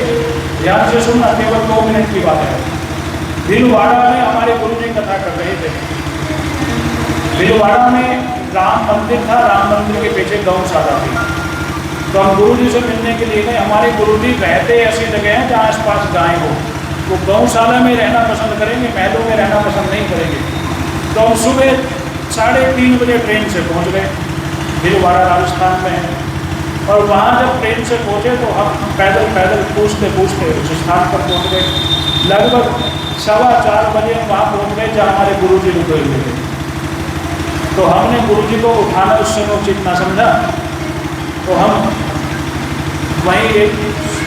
ध्यान से सुनना, केवल 2 मिनट की बात है। भीलवाड़ा में हमारे गुरुजी कथा कर रहे थे। भीलवाड़ा में राम मंदिर था, राम मंदिर के पीछे गौशाला थी। तो हम गुरुजी से मिलने के लिए गए। हमारे गुरुजी रहते ऐसी जगह हैं जहाँ आसपास गाय हो, वो गौशाला में रहना पसंद करेंगे, महलों में रहना पसंद नहीं करेंगे। तो हम सुबह 3:30 बजे ट्रेन से पहुंच गए, भीलवाड़ा राजस्थान में है। और वहाँ जब ट्रेन से पहुँचे तो हम पैदल पूछते पूछते उस स्थान पर पहुँच गए। लगभग 4:15 बजे वहाँ पहुँच गए जहाँ हमारे गुरुजी रुके हुए थे। तो हमने गुरुजी को उठाना उस समय उचित ना समझा, तो हम वहीं एक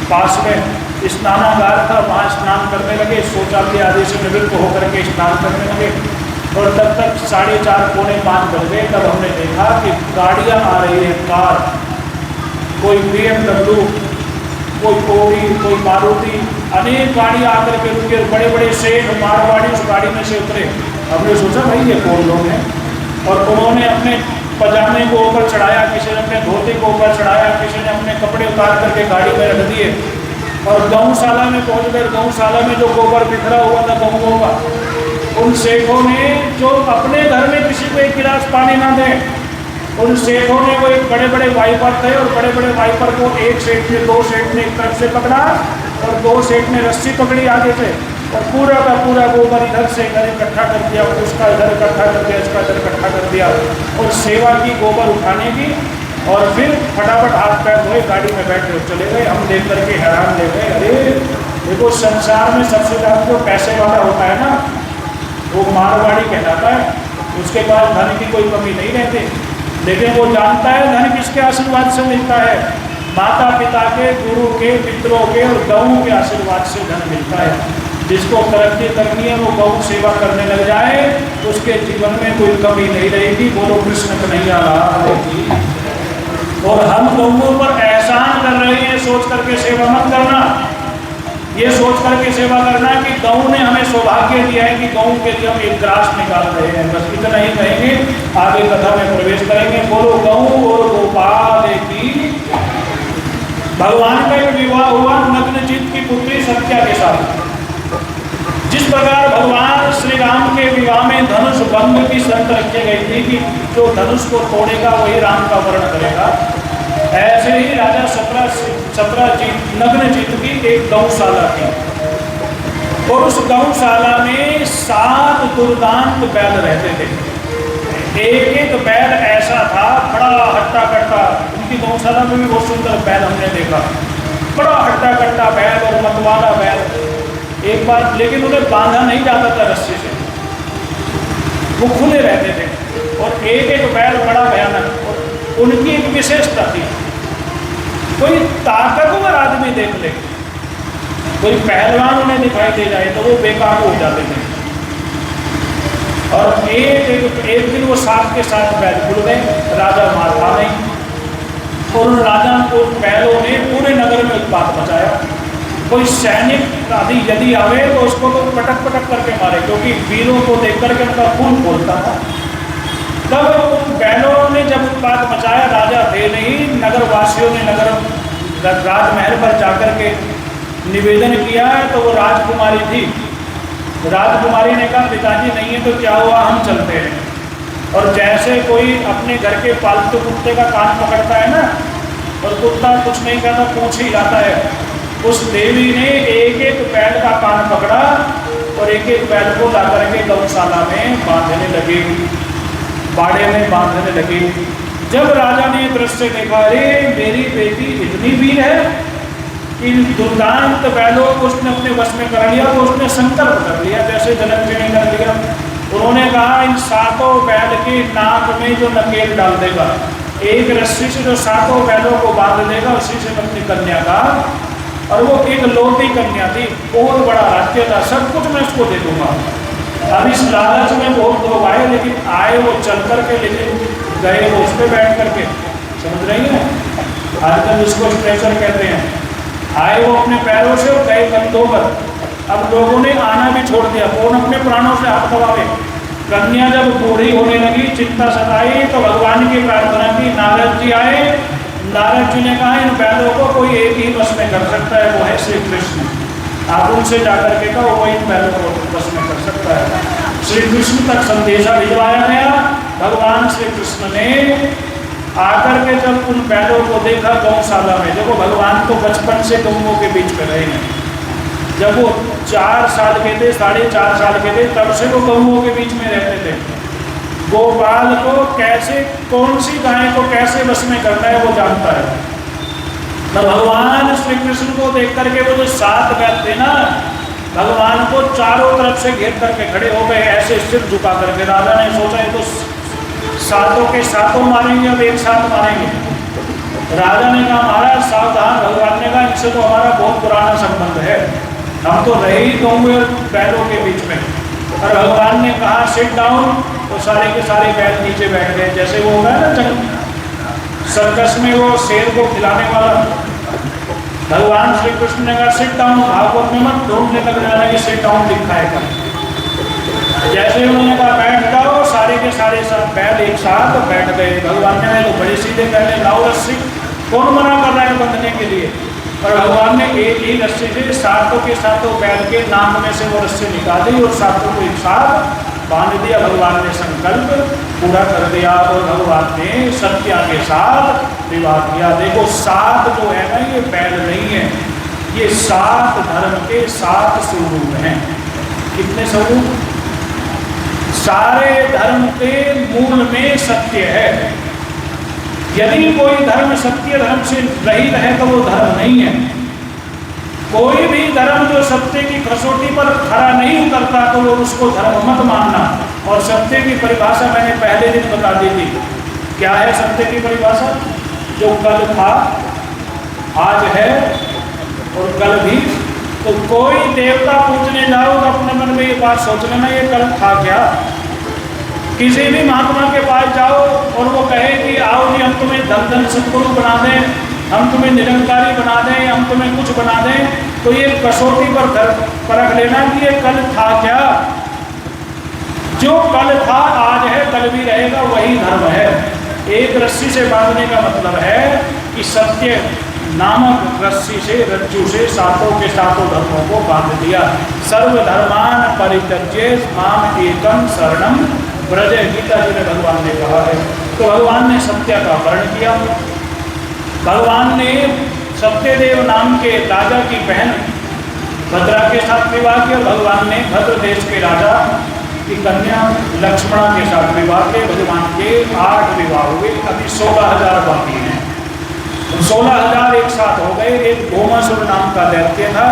पास में स्नानागार था, वहाँ स्नान करने लगे। शौचालय आदि से निवृत्त होकर के स्नान करने लगे। और तब तक 4:30 पौने 5 बज गए। तब हमने देखा कि गाड़ियाँ आ रही है, कार, कोई BMW, कोई कोई, कोई मारुति, अनेक गाड़ियाँ आकर के रुके। बड़े बड़े सेठ मारवाड़ी उस गाड़ी में से उतरे। हमने सोचा भाई ये कौन लोग हैं, और उन्होंने अपने पजामे को ऊपर चढ़ाया, किसी ने अपने धोती को ऊपर चढ़ाया, किसी ने अपने कपड़े उतार करके गाड़ी में रख दिए और गौशाला में पहुँच गए। गौशाला में जो गोबर बिखरा हुआ था गौओं का, उन सेठों ने जो अपने घर में किसी को 1 गिलास पानी ना दें, उन सेठों ने वो एक बड़े बड़े वाइपर थे और बड़े बड़े वाइपर को एक सेठ ने 2 सेठ ने एक तरफ से पकड़ा और 2 सेठ ने रस्सी पकड़ी आगे से, और पूरा का पूरा गोबर इधर से इधर इकट्ठा कर दिया, उसका इधर इकट्ठा कर दिया, इसका इधर इकट्ठा कर दिया, और सेवा की गोबर उठाने की। और फिर फटाफट हाथ पैर धोए, गाड़ी में बैठे चले गए। हम देख करके हैरान ले गए, अरे देखो संसार में सबसे ज़्यादा जो पैसे वाला होता है ना, वो मारवाड़ी कहलाता है। उसके पास धन की कोई कमी नहीं रहती, लेकिन वो जानता है धन किसके आशीर्वाद से मिलता है, माता पिता के, गुरु के, मित्रों के और गऊ के आशीर्वाद से धन मिलता है। जिसको तरक्की करनी है वो गौ सेवा करने लग जाए, उसके जीवन में कोई कमी नहीं रहेगी। बोलो कृष्ण कन्हैया लाल की। और हम गौओं पर एहसान कर रहे हैं, सोच करके सेवा मत करना। ये सोच करके सेवा करना कि गऊ ने हमें सौभाग्य दिया है कि गऊ के लिए हम एक ग्रास निकाल रहे हैं, बस इतना ही कहेंगे। आगे कथा में प्रवेश करेंगे। बोलो गऊ और गोपाल की। भगवान का एक विवाह हुआ नग्नजीत की पुत्री सत्या के साथ। जिस प्रकार भगवान श्री राम के विवाह में धनुष भंग की शर्त रखी गई थी कि जो धनुष को तोड़ेगा वही राम का वर्ण करेगा, ऐसे ही राजा सत्रजीत नग्नजीत की एक गौशाला थी। और उस गौशाला में 7 दुर्दांत बैल रहते थे। एक एक बैल ऐसा था, बड़ा हट्टा कट्टा। उनकी गौशाला में भी बहुत सुंदर बैल हमने देखा, बड़ा हट्टा कट्टा बैल और मतवाला बैल। एक बार लेकिन उन्हें बांधा नहीं जाता था रस्सी से, वो खुले रहते थे। और एक एक बैल बड़ा भयानक। और उनकी एक विशेषता थी, कोई ताकतवर आदमी देख ले, कोई पहलवान उन्हें दिखाई दे जाए तो वो बेकाबू हो जाते थे। और एक दिन वो सांप के साथ बैल खुल गए, राजा मार खा नहीं। और उन राजा को बैलों ने पूरे नगर में उत्पात मचाया। कोई सैनिक आदि यदि आवे तो उसको तो पटक पटक करके मारे, क्योंकि वीरों को देख करके उनका खून खोलता था। तब उन बैलों ने जब उत्पात मचाया, राजा थे नहीं, नगर वासियों ने राजमहल पर जाकर के निवेदन किया, तो वो राजकुमारी थी। राजकुमारी ने कहा पिताजी नहीं है तो क्या हुआ, हम चलते हैं। और जैसे कोई अपने घर के पालतू कुत्ते का कान पकड़ता है ना, और कुत्ता कुछ नहीं कहता, पूंछ ही जाता है, उस देवी ने एक एक बैल का कान पकड़ा और एक एक बैल को ला करके गौशाला में बांधने लगे, बाड़े में बांधने लगे। जब राजा ने दृश्य देखा, अरे मेरी बेटी इतनी वीर है, इन दुर्दांत बैलों को उसने अपने वश में कर लिया, तो उसने संकल्प कर लिया, जैसे जनक जी ने कर लिया। उन्होंने कहा इन सातों बैल के नाक में जो नकेल डाल देगा, एक रस्सी से जो सातों बैलों को बांध देगा, उसी से अपनी कन्या का। और वो एक लौती कन्या थी, बहुत बड़ा राज्य था, सब कुछ मैं उसको दे दूंगा। अब इस लालच में बहुत लोग आए, लेकिन आए वो चल करके, लेकिन गए वो उस पर बैठ करके, समझ रही है, आजकल उसको स्ट्रेचर कहते हैं। आए वो अपने पैरों से और गए कंधों पर। अब लोगों ने आना भी छोड़ दिया, कौन अपने प्राणों से हाथ दबावे। कन्या जब बूढ़ी होने लगी, चिंता सताई, तो भगवान की प्रार्थना की। नारद जी आए, नारद जी ने कहा इन बैलों को कोई एक ही वश में कर सकता है, वो है श्री कृष्ण। आप उनसे जाकर के कहो वो इन बैलों को वश में कर सकता है। श्री कृष्ण तक संदेशा भिजवाया गया। भगवान श्री कृष्ण ने आकर के जब उन बैलों को देखा गौशाला में, देखो भगवान तो बचपन से गौओं के बीच में रहे हैं। जब वो 4 साल के थे, 4.5 साल के थे, तब से वो गौओं के बीच में रहते थे। गोपाल को कैसे, कौन सी गाय को कैसे वश में करना है वो जानता है। तो भगवान श्री कृष्ण को देख करके वो जो 7 बैल थे ना, भगवान को चारों तरफ से घेर करके खड़े हो गए, ऐसे सिर झुका करके। राजा ने सोचा ये तो सातों के सातों मारेंगे, अब एक साथ मारेंगे। राजा ने कहा महाराज सावधान। भगवान ने कहा इनसे तो हमारा बहुत पुराना संबंध है, हम तो रहे ही गौए बैलों के बीच में। और भगवान ने कहा सिट डाउन, तो सारे के सारे बैल नीचे बैठ गए। जैसे वो होगा ना सर्कस में वो शेर को खिलाने वाला, भगवान श्री कृष्ण ने कहा सिट डाउन। भागवत में मत ढूंढने लग जाना कि सिट डाउन लिखा है। जैसे उन्होंने कहा बैठ जाओ, सारे के सारे सब बैल एक साथ बैठ गए। भगवान ने तो बड़े सीधे कहने लाओ रस्सी, कौन मना कर रहा है बंधने के लिए। और भगवान ने एक ही रस्सी से सातों के सातों बैल के नाक में से वो रस्सी निकाली और सातों को एक साथ बांध दिया। भगवान ने संकल्प पूरा कर दिया और भगवान ने सत्या के साथ विवाह किया। देखो 7 जो है ना, ये बैल नहीं है, ये 7 धर्म के 7 स्वरूप हैं। कितने स्वरूप? सारे धर्म के मूल में सत्य है। यदि कोई धर्म सत्य धर्म से रही रहे तो वो धर्म नहीं है। कोई भी धर्म जो सत्य की कसौटी पर खरा नहीं उतरता तो वो उसको धर्म मत मानना। और सत्य की परिभाषा मैंने पहले दिन बता दी थी। क्या है सत्य की परिभाषा? जो कल था, आज है और कल भी। तो कोई देवता पूजने जाओ तो अपने मन में ये बात सोच लेना, ये कल था क्या। किसी भी महात्मा के पास जाओ और वो कहे कि आओ जी हम तुम्हें धन सद्गुरु बना दें, हम तुम्हें निरंकारी बना दें, हम तुम्हें कुछ बना दें, तो ये कसौटी पर परख लेना कि ये कल था क्या। जो कल था आज है, कल भी रहेगा, वही धर्म है। एक रस्सी से बांधने का मतलब है कि सत्य नामक रस्सी से, रज्जू से सातों के सातों धर्मों को बांध दिया। सर्वधर्मान परित्यज्य माम एकम शरणम ब्रज, गीता जी ने भगवान ने कहा है। तो भगवान ने सत्य का वर्ण किया। भगवान ने सत्यदेव नाम के राजा की बहन भद्रा के साथ विवाह किया। भगवान ने भद्र देश के राजा कि कन्या लक्ष्मणा के साथ विवाह के भगवान के 8 विवाह हुए, अभी 16,000 बाकी हैं। 16,000 एक साथ हो गए। एक भौमासुर नाम का दैत्य था,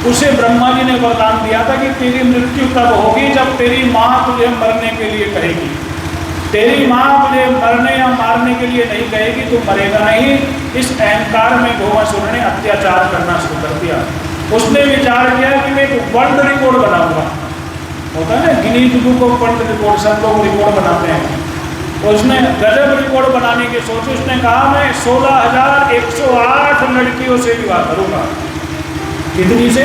उसे ब्रह्मा जी ने वरदान दिया था कि तेरी मृत्यु तब होगी जब तेरी माँ तुझे मरने के लिए कहेगी। तेरी माँ तुझे मरने या मारने के लिए नहीं कहेगी, तू मरेगा नहीं। इस अहंकार में भौमासुर ने अत्याचार करना शुरू कर दिया। उसने विचार किया कि मैं एक वर्ल्ड रिकॉर्ड बनाऊंगा। होता है ना Guinness book of world record, सब लोग रिकॉर्ड बनाते हैं। उसने गजब रिकॉर्ड बनाने की सोची। उसने कहा मैं 16,108 लड़कियों से विवाह करूंगा। कितनी से?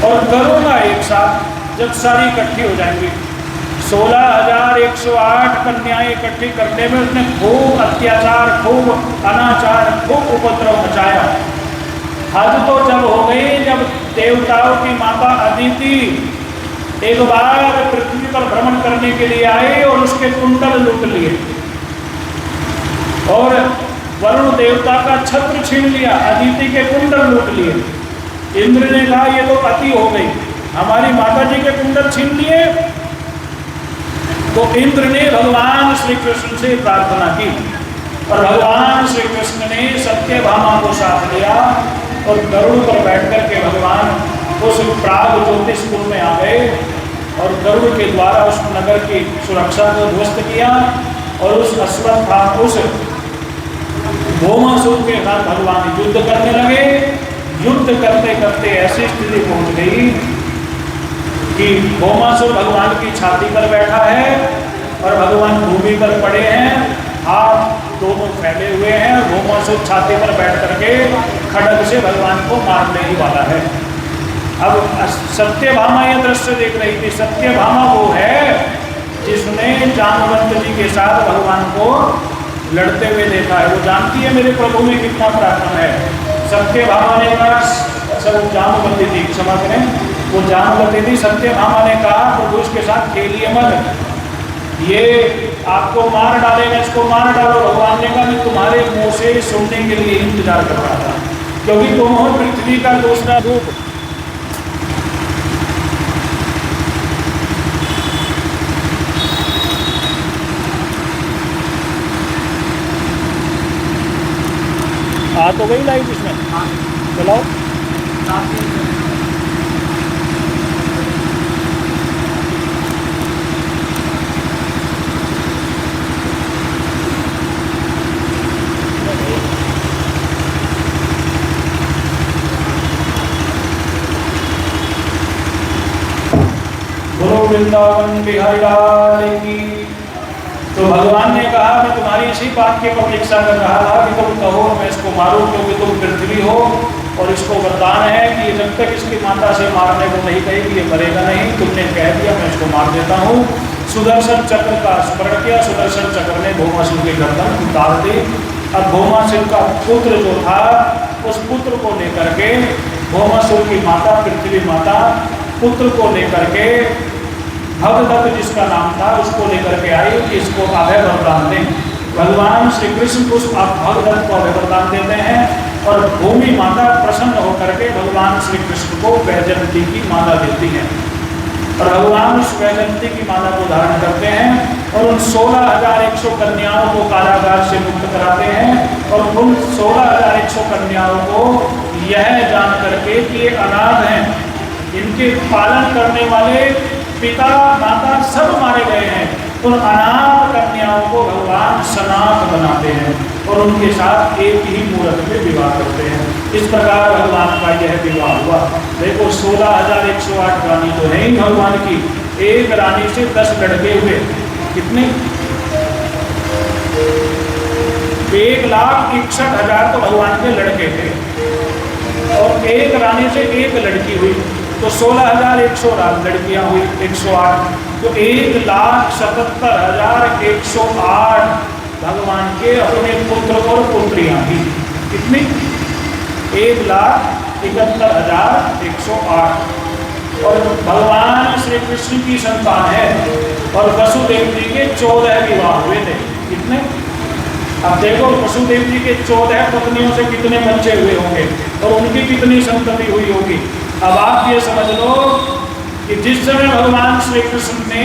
और करूंगा एक साथ जब सारी इकट्ठी हो जाएंगी। 16,108 कन्याएं इकट्ठी करने में उसने खूब अत्याचार, खूब अनाचार, खूब उपद्रव मचाया। हद तो जब हो गई जब देवताओं की माता अदिति एक बार पृथ्वी पर भ्रमण करने के लिए आए और उसके कुंडल लूट लिए और वरुण देवता का छत्र छीन लिया, अदिति के कुंडल लूट लिए। इंद्र ने कहा ये तो अति हो गई, हमारी माता जी के कुंडल छीन लिए। तो इंद्र ने भगवान श्री कृष्ण से प्रार्थना की और भगवान श्री कृष्ण ने सत्यभामा को साथ लिया और गरुड़ पर बैठ कर के भगवान उस प्राग ज्योतिष कुंड में आ गए और गरुड़ के द्वारा उस नगर की सुरक्षा को ध्वस्त किया और उस अश्वत्थामा, उस भौमासुर के साथ भगवान युद्ध करने लगे। युद्ध करते करते ऐसी स्थिति पहुंच गई कि भौमासुर भगवान की छाती पर बैठा है और भगवान भूमि पर पड़े हैं, हाथ दोनों फैले हुए हैं। भौमासुर छाती पर बैठ करके खड्ग से भगवान को मारने ही वाला है। अब सत्यभामा यह दृश्य देख रही थी। सत्यभामा वो है जिसने जामवंत जी के साथ भगवान को लड़ते हुए देखा है। वो जानती है मेरे प्रभु में कितना पराक्रम है। सत्यभामा ने कहा, सब जामवंती थी, क्षमा करें, वो जामवंती थी। सत्यभामा ने कहा प्रभु इसके साथ खेलिए मत, ये आपको मार डालेगा, इसको मार डालो। भगवान ने कहा मैं तुम्हारे मुंह से सुनने के लिए इंतजार कर रहा था, क्योंकि तुम हो पृथ्वी का दूसरा रूप। आ तो गई लाइट इसमें, चलाओ। गुरु वृंदावन बिहारी लाल की। तो भगवान ने कहा मैं तुम्हारी इसी बात की प्रतीक्षा कर रहा था कि तुम कहो मैं इसको मारूं, क्योंकि तुम पृथ्वी हो और इसको वरदान है कि जब तक इसकी माता से मारने को नहीं कहेगी ये मरेगा नहीं। तुमने कह दिया मैं इसको मार देता हूँ। सुदर्शन चक्र का स्मरण किया। सुदर्शन चक्र ने भौमासुर की गर्दन उतार दी। अब भौमासुर का पुत्र जो था उस पुत्र को लेकर के भौमासुर की माता पृथ्वी माता पुत्र को लेकर के भगदत्त जिसका नाम था उसको लेकर के आई कि इसको अभय वरदान दें। भगवान श्री कृष्ण उस भगदत्त को अभय वरदान देते हैं और भूमि माता प्रसन्न होकर के भगवान श्री कृष्ण को वैजयंती की माला देती है और भगवान उस वैजयंती की माला को धारण करते हैं और उन 16,100 कन्याओं को कारागार से मुक्त कराते हैं और उन 16,100 कन्याओं को यह जान करके कि ये अनाथ हैं, इनके पालन करने वाले पिता माता सब मारे गए हैं, उन अनाथ कन्याओं को भगवान सनाथ बनाते हैं और उनके साथ एक ही मुहूर्त में विवाह करते हैं। इस प्रकार भगवान का यह विवाह हुआ। देखो 16,108 रानी तो है ही भगवान की, एक रानी से 10 लड़के हुए। कितने? 1,61,000 तो भगवान के लड़के थे और एक रानी से एक लड़की हुई तो 16,100 लड़कियां हुई 108, तो 1,77,108 भगवान के अपने पुत्र और पुत्रियां थी। कितनी? 1,71,108 और भगवान श्री कृष्ण की संतान है और वसुदेव जी के 14 विवाह हुए थे। कितने? अब देखो वसुदेव जी के 14 पत्नियों से कितने बच्चे हुए होंगे और उनकी कितनी संतति हुई होगी। अब आप ये समझ लो कि जिस समय भगवान श्री कृष्ण ने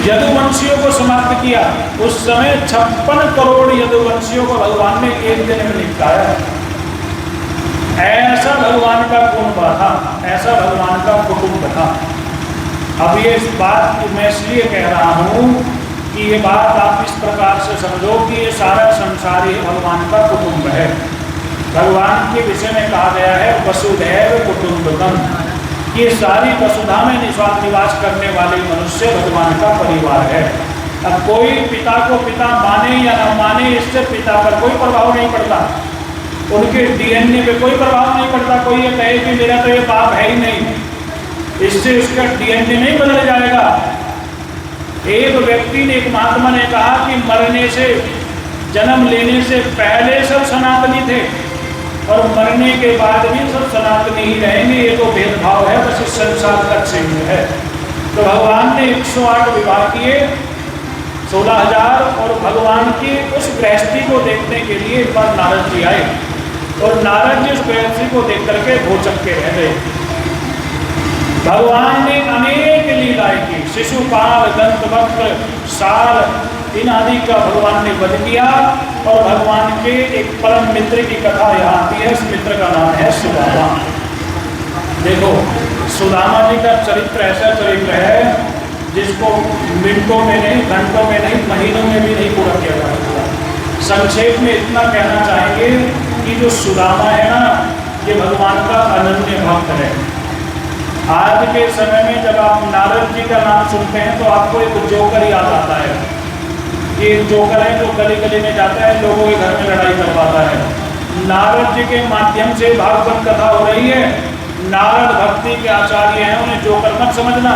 यदुवंशियों को समाप्त किया, उस समय 56 करोड़ यदुवंशियों को भगवान ने एक दिन में निपटाया। ऐसा भगवान का कुंभ था, ऐसा भगवान का कुटुंब था। अब ये बात मैं इसलिए कह रहा हूँ कि ये बात आप इस प्रकार से समझो कि ये सारा संसार ही भगवान का कुटुंब है। भगवान के विषय में कहा गया है वसुधैव कुटुंबकम, ये सारी वसुधा में निवास करने वाले मनुष्य भगवान का परिवार है। अब कोई पिता को पिता माने या न माने, इससे पिता पर कोई प्रभाव नहीं पड़ता, उनके डीएनए पे कोई प्रभाव नहीं पड़ता। कोई ये कहे कि मेरा तो ये बाप है ही नहीं, इससे उसका डीएनए नहीं बदल जाएगा। एक व्यक्ति ने, एक महात्मा ने कहा कि मरने से, जन्म लेने से पहले सब सनातनी थे और मरने के बाद भी सब सनातनी ही रहेंगे। ये तो भेदभाव है, बस इस संसार का चिन्ह है। तो भगवान ने 108 विवाह किए, 16,000, और भगवान की उस गृहस्थी को देखने के लिए एक बार नारद जी आए और नारद जी उस गृहस्थी को देख करके भोचक के रह गए। भगवान ने अनेक लीलाएं की, शिशुपाल, दंतवक्र, साल, इन आदि का भगवान ने वध किया। और भगवान के एक परम मित्र की कथा यहाँ आती है, उस मित्र का नाम है सुदामा। देखो, सुदामा जी का चरित्र ऐसा चरित्र है जिसको मिनटों में नहीं, घंटों में नहीं, महीनों में भी नहीं पूरा किया जा सकता। संक्षेप में इतना कहना चाहेंगे कि जो सुदामा है ना, ये भगवान का अनन्य भक्त है। आज के समय में जब आप नारद जी का नाम सुनते हैं तो आपको एक जोकर याद आता है। ये जोकर है जो गली गली में जाता है, लोगों के घर में लड़ाई करवाता है। नारद जी के माध्यम से भागवत कथा हो रही है। नारद भक्ति के आचार्य हैं, उन्हें जोकर मत समझना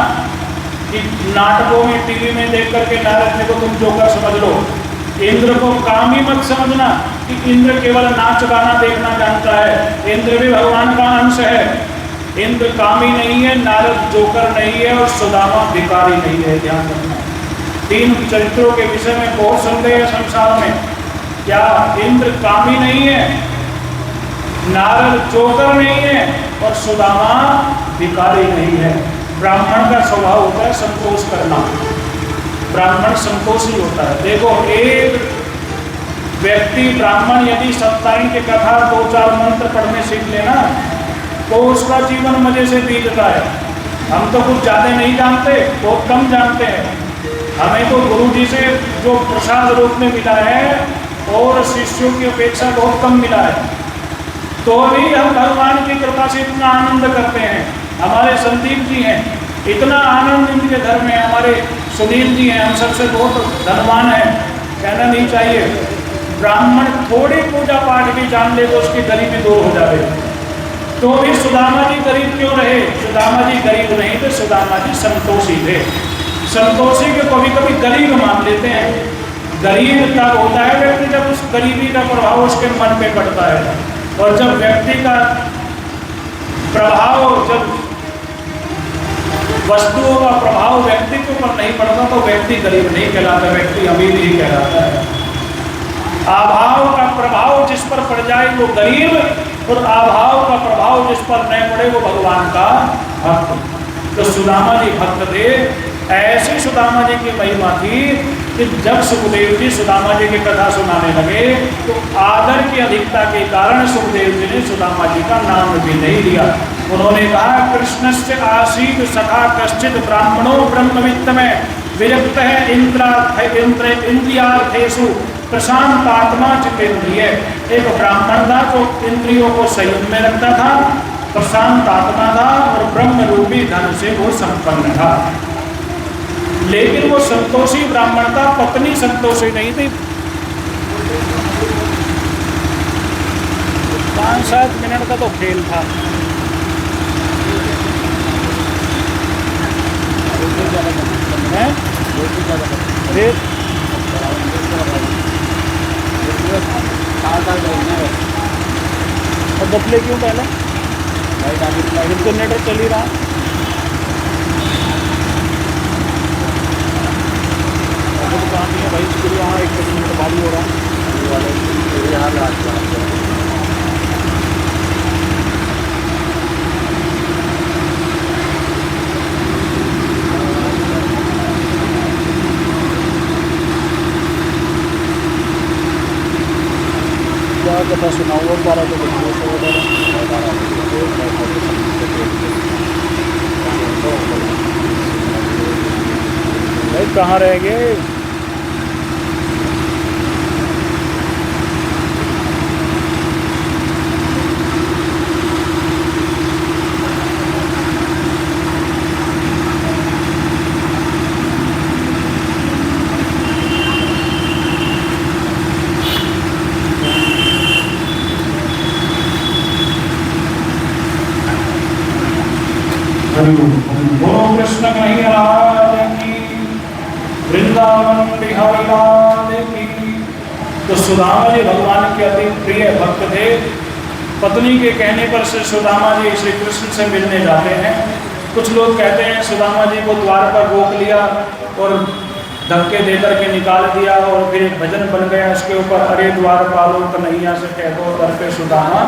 कि नाटकों में, टीवी में देख करके नारद जी को तुम जोकर समझ लो। इंद्र को कामी मत समझना कि इंद्र केवल नाच गाना देखना जानता है। इंद्र भी भगवान का अंश है। इंद्र कामी नहीं है, नारद जोकर नहीं है और सुदामा भिखारी नहीं है। ध्यान रखना, तीन चरित्रों के विषय में बहुत संदेह है संसार में। क्या इंद्र कामी नहीं है, नारद जोकर नहीं है और सुदामा भिखारी नहीं है। ब्राह्मण का स्वभाव होता है संतोष करना, ब्राह्मण संतोषी होता है। देखो, एक व्यक्ति ब्राह्मण यदि सत्यायन की कथा 2-4 मंत्र पढ़ने सीख लेना तो उसका जीवन मजे से बीतता है। हम तो कुछ ज़्यादा नहीं जानते, बहुत कम जानते हैं। हमें तो गुरु जी से जो प्रसाद रूप में मिला है और शिष्यों की अपेक्षा बहुत कम मिला है, तो भी हम भगवान की कृपा से इतना आनंद करते हैं। हमारे संदीप जी हैं, इतना आनंद इनके घर में, हमारे सुनील जी हैं, हम सबसे बहुत धनवान हैं, कहना नहीं चाहिए। ब्राह्मण थोड़ी पूजा पाठ भी जान ले तो उसकी गरीबी दूर हो जाए। तो भी सुदामा जी गरीब क्यों रहे? सुदामा जी गरीब नहीं थे, सुदामा जी संतोषी थे। संतोषी को कभी कभी गरीब मान लेते हैं। गरीब तब होता है व्यक्ति जब उस गरीबी का प्रभाव उसके मन पे पड़ता है, और जब व्यक्ति का प्रभाव, जब वस्तुओं का प्रभाव व्यक्ति के ऊपर नहीं पड़ता तो व्यक्ति गरीब नहीं कहलाता, व्यक्ति अमीर ही कहलाता है। अभाव का प्रभाव जिस पर पड़ जाए वो गरीब, और अभाव का प्रभाव जिस पर न पड़े वो भगवान का भक्त। तो सुदामा जी भक्त थे। ऐसी सुदामा जी की महिमा थी कि जब सुखदेव जी सुदामा जी की कथा सुनाने लगे तो आदर की अधिकता के कारण सुखदेव जी ने सुदामा जी का नाम भी नहीं लिया। उन्होंने कहा, कृष्णस्य आसीत सखा कश्चित ब्राह्मणो ब्रह्मवित्त में विरक्त है इंद्रियार्थेषु प्रशांतात्मा चितेंद्रिय। एक ब्राह्मण था जो इंद्रियों को संयम में रखता था, प्रशांत आत्मा था और ब्रह्म रूपी धन से वो संपन्न था। लेकिन वो संतोषी ब्राह्मण था, पत्नी संतोषी नहीं थी। 5-7 मिनट का तो खेल था। और बदले क्यों पहले? इंटरनेट चल ही रहा। तो कहाँ है भाई, इसके यहाँ 1 मिनट बाद ही हो रहा है। कथा सुनाऊंगा 12 को भाई कहाँ रह गए? बोलो कृष्ण कन्हैया की, वृंदावन बिहारी लाल की। तो सुदामा जी भगवान के अति प्रिय भक्त थे। पत्नी के कहने पर श्री सुदामा जी श्री कृष्ण से मिलने जाते हैं। कुछ लोग कहते हैं सुदामा जी को द्वार पर रोक लिया और धक्के देकर के निकाल दिया और फिर एक भजन बन गया उसके ऊपर, अरे द्वार पालो कन्हैया से कह दो दर पे सुदामा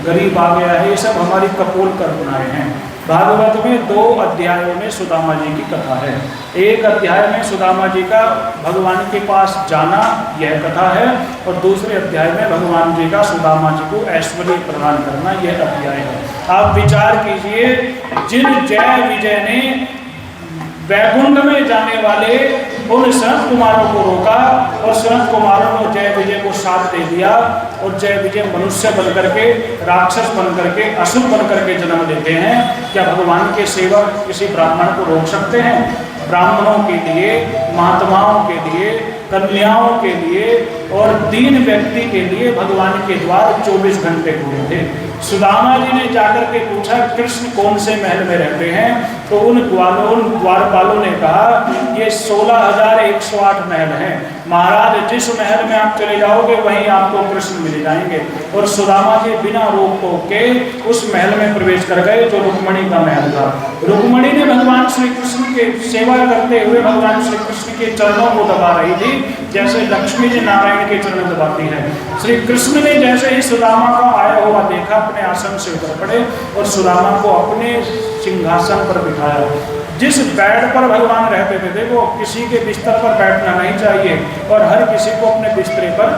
गरीब आ गया है। ये सब हमारी कपोल कल्पनाएं हैं। भागवत में 2 अध्यायों में सुदामा जी की कथा है। एक अध्याय में सुदामा जी का भगवान के पास जाना यह कथा है और दूसरे अध्याय में भगवान जी का सुदामा जी को ऐश्वर्य प्रदान करना यह अध्याय है। आप विचार कीजिए, जिन जय विजय ने वैकुंठ में जाने वाले उन सनत कुमारों को रोका और सनत कुमारों ने जय विजय को साथ दे दिया और जय विजय मनुष्य बनकर के, राक्षस बनकर के, असुर बनकर के जन्म लेते हैं। क्या भगवान के सेवक किसी ब्राह्मण को रोक सकते हैं? ब्राह्मणों के लिए, महात्माओं के लिए, कन्याओं के लिए और दीन व्यक्ति के लिए भगवान के द्वार 24 घंटे खुले थे। सुदामा जी ने जाकर के पूछा कृष्ण कौन से महल में रहते हैं? तो उन द्वारपालों ने कहा ये 16,108 महल हैं। महाराज जिस महल में आप चले जाओगे वहीं आपको कृष्ण मिल जाएंगे। और सुदामा जी बिना रोक टोक के उस महल में प्रवेश कर गए जो रुक्मणी का महल था। रुक्मणी ने भगवान श्री कृष्ण के सेवा करते हुए भगवान श्री कृष्ण के चरणों को दबा रही थी, जैसे लक्ष्मी जी नारायण के चरण दबाती है। श्री कृष्ण ने जैसे ही सुदामा का आया हुआ देखा, अपने आसन से उतर पड़े और सुदामा को अपने सिंहासन पर बिठाया। जिस बेड पर भगवान रहते थे, देखो किसी के बिस्तर पर बैठना नहीं चाहिए और हर किसी को अपने बिस्तरे पर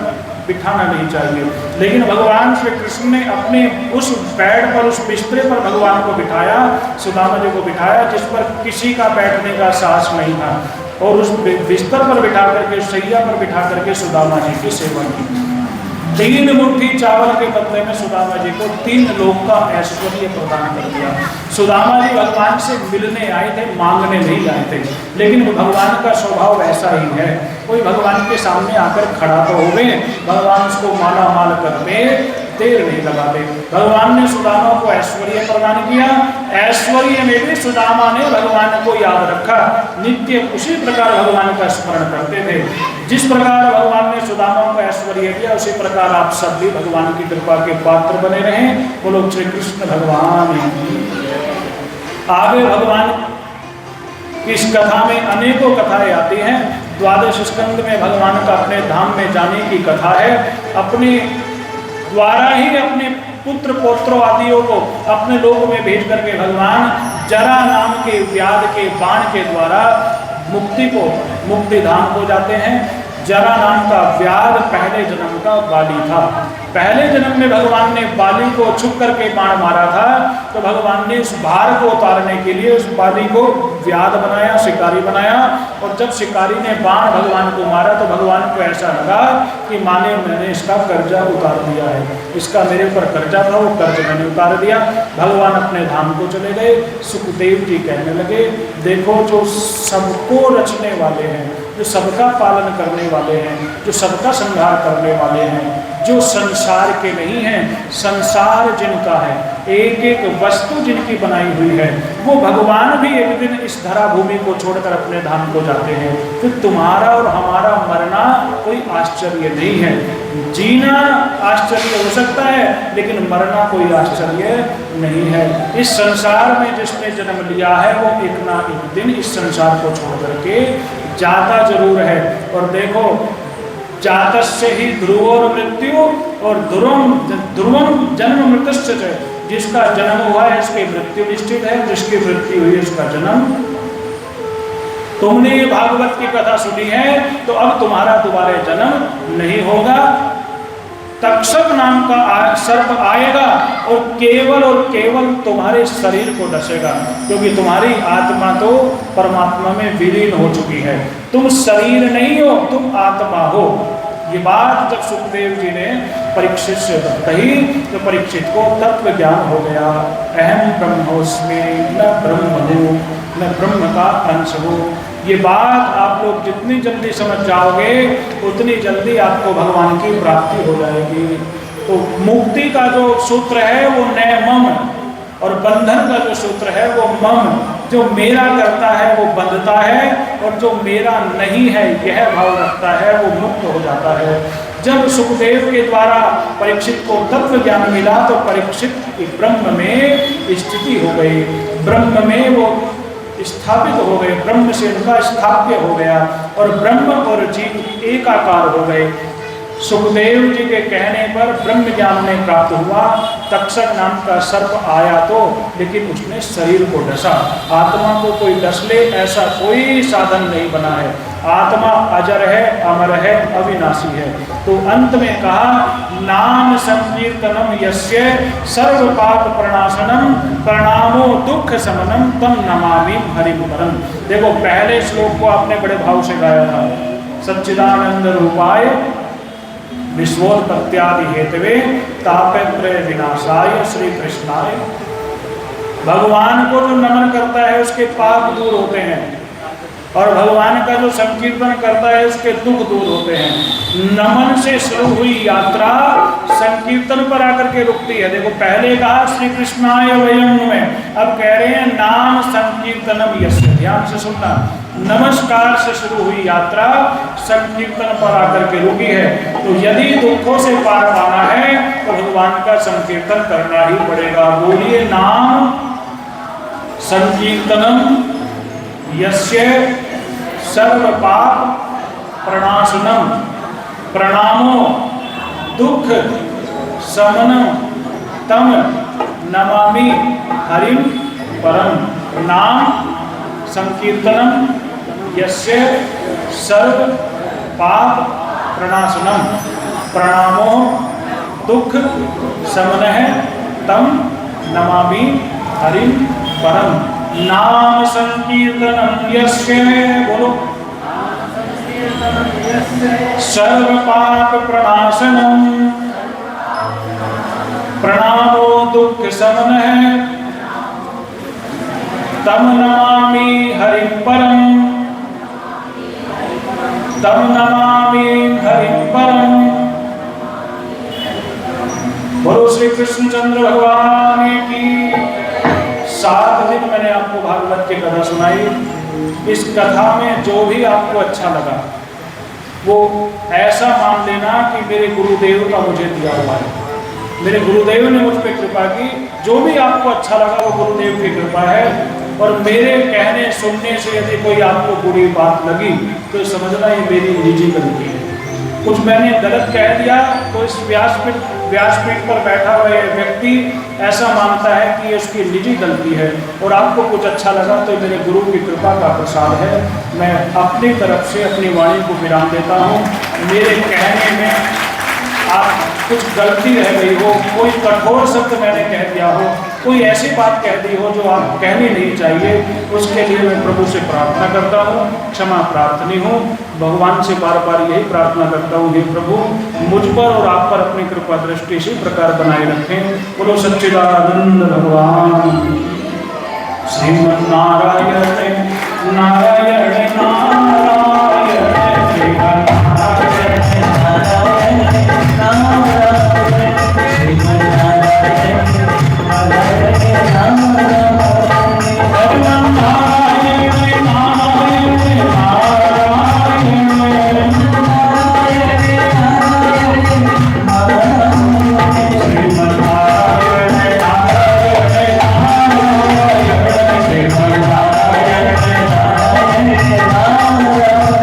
बिठाना नहीं चाहिए, लेकिन भगवान श्री कृष्ण ने अपने उस बेड पर, उस बिस्तरे पर भगवान को बिठाया, सुदामा जी को बिठाया जिस पर किसी का बैठने का साहस नहीं था और उस बिस्तर पर बिठा करके, शैया पर बिठा करके सुदामा जी की सेवा की। 3 मुट्ठी चावल के बदले में सुदामा जी को 3 लोक का ऐश्वर्य प्रदान कर दिया। सुदामा जी भगवान से मिलने आए थे, मांगने नहीं आए थे, लेकिन भगवान का स्वभाव ऐसा ही है। कोई भगवान के सामने आकर खड़ा तो हो गए, भगवान उसको माला माल करते देर नहीं लगाते। भगवान ने सुदामा को ऐश्वर्य प्रदान किया। ऐश्वर्य में भी सुदामा ने भगवान को याद रखा, नित्य उसी प्रकार भगवान का स्मरण करते थे। जिस प्रकार भगवान ने सुदामा को ऐश्वर्य दिया, उसी प्रकार आप सब भी भगवान की कृपा के पात्र बने रहें। बोलो श्री कृष्ण भगवान की। आगे भगवान की इस कथा में अनेकों कथाएं आती हैं। 12वें स्कंद में भगवान का अपने धाम में जाने की कथा है। अपने द्वारा ही अपने पुत्र पौत्रों आदियों को अपने लोक में भेज करके भगवान जरा नाम के व्याध के बाण के द्वारा मुक्ति धाम को जाते हैं। जरा नाम का व्याध पहले जन्म का बाली था। पहले जन्म में भगवान ने बाली को छुप करके बाण मारा था, तो भगवान ने उस भार को उतारने के लिए उस बाली को व्याध बनाया, शिकारी बनाया। और जब शिकारी ने बाण भगवान को मारा तो भगवान को ऐसा लगा कि माने मैंने इसका कर्जा उतार दिया है, इसका मेरे ऊपर कर्जा था, वो कर्ज मैंने उतार दिया। भगवान अपने धाम को चले गए। सुखदेव जी कहने लगे देखो जो सबको रचने वाले हैं, जो सबका पालन करने वाले हैं, जो सबका संहार करने वाले हैं, जो संसार के नहीं हैं, संसार जिनका है, एक एक वस्तु जिनकी बनाई हुई है, वो भगवान भी एक दिन इस धरा भूमि को छोड़कर अपने धाम को जाते हैं। तो तुम्हारा और हमारा मरना कोई आश्चर्य नहीं है। जीना आश्चर्य हो सकता है, लेकिन मरना कोई आश्चर्य नहीं है। इस संसार में जिसने जन्म लिया है वो एक ना एक दिन इस संसार को छोड़ करके जाता जरूर है। और देखो जातस्य ही ध्रुवोर मृत्यु और ध्रुवम जन्म मृत्युश्च, जिसका जन्म हुआ है इसकी मृत्यु निश्चित है, जिसकी मृत्यु हुई है इसका जन्म। तुमने ये भागवत की कथा सुनी है तो अब तुम्हारा दोबारा जन्म नहीं होगा। तक्षक नाम का सर्प आएगा और केवल तुम्हारे शरीर को डसेगा, क्योंकि तुम्हारी आत्मा तो परमात्मा में विलीन हो चुकी है। तुम शरीर नहीं हो, तुम आत्मा हो। ये बात जब सुखदेव जी ने परीक्षित से कही तो परीक्षित को तत्व ज्ञान हो गया। अहम ब्रह्मोस्मि न ब्रह्म हूँ, न ब्रह्म का अंश हूँ। ये बात आप लोग जितनी जल्दी समझ जाओगे उतनी जल्दी आपको भगवान की प्राप्ति हो जाएगी। तो मुक्ति का जो सूत्र है वो नैमम, और बंधन का जो सूत्र है वो मम। जो मेरा करता है वो बंधता है, और जो मेरा नहीं है यह भाव रखता है वो मुक्त हो जाता है। जब सुखदेव के द्वारा परीक्षित को तत्व ज्ञान मिला तो परीक्षित की ब्रह्म में स्थिति हो गई, ब्रह्म में वो स्थापित हो गए, ब्रह्म से उनका स्थाप्य हो गया और ब्रह्म और जीव एकाकार हो गए। सुखदेव जी के कहने पर ब्रह्म ज्ञान में प्राप्त हुआ। तक्षक नाम का सर्प आया तो, लेकिन उसने शरीर को डसा। आत्मा को कोई डस ले ऐसा कोई साधन नहीं बना है। आत्मा अजर है, अमर है, अविनाशी है। तो अंत में कहा नाम संकीर्तनम यस्य सर्व पाप प्रणाशनम प्रणामो दुख समनम तम नमामि हरिम परम। देखो पहले श्लोक को आपने बड़े भाव से गाया था, सच्चिदानंद रूपाय विश्वोत्पत्त्यादि हेतवे तापत्रय विनाशाय श्री कृष्णाय। भगवान को जो नमन करता है उसके पाप दूर होते हैं, और भगवान का जो संकीर्तन करता है उसके दुख दूर होते हैं। नमन से शुरू हुई यात्रा संकीर्तन पर आकर के रुकती है। देखो पहले कहा श्री कृष्णाय वयम में, अब कह रहे हैं नाम संकीर्तनम यस्य। ध्यान से सुनना, नमस्कार से शुरू हुई यात्रा संकीर्तन पर आकर के रुकी है। तो यदि दुखों से पार पाना है तो भगवान का संकीर्तन करना ही पड़ेगा। बोलिए नाम संकीर्तनम यस्य सर्व पाप प्रणाशनम प्रणामो दुख समनम तम नमामि हरिम परम। नाम संकीर्तनम यस्य सर्व पाप प्रणाशनम प्रणामो दुख समनः तम नमामि हरिम परम। नाम संकीर्तनम यस्य, बोलो, सर्व पाप प्रणाशनम प्रणामो दुख समनः तम नमामि हरिम परम, तम नमामि हरिम परम। बोलो श्री कृष्णचंद्र भगवान की। 7 दिन मैंने आपको भागवत की कथा सुनाई। इस कथा में जो भी आपको अच्छा लगा वो ऐसा मान लेना कि मेरे गुरुदेव का मुझे दिया हुआ है, मेरे गुरुदेव ने मुझ पर कृपा की। जो भी आपको अच्छा लगा वो गुरुदेव की कृपा है। और मेरे कहने सुनने से यदि कोई आपको बुरी बात लगी तो समझना ये मेरी निजी गलती है। कुछ मैंने गलत कह दिया तो इस व्यासपीठ पर बैठा हुआ व्यक्ति ऐसा मानता है कि ये उसकी निजी गलती है, और आपको कुछ अच्छा लगा तो मेरे गुरु की कृपा का प्रसाद है। मैं अपनी तरफ से अपनी वाणी को विराम देता हूँ। मेरे कहने में आप कुछ गलती रह गई हो, कोई कठोर शब्द मैंने कह दिया हो, कोई ऐसी बात कह दी हो जो आप कहनी नहीं चाहिए, उसके लिए मैं प्रभु से प्रार्थना करता हूँ, क्षमा प्रार्थनी हूँ। भगवान से बार बार यही प्रार्थना करता हूँ, हे प्रभु मुझ पर और आप पर अपनी कृपा दृष्टि इसी प्रकार बनाए रखें। बोलो सच्चिदानंद भगवान श्रीमन नारायण नारायण नारायण श्रीमन Hare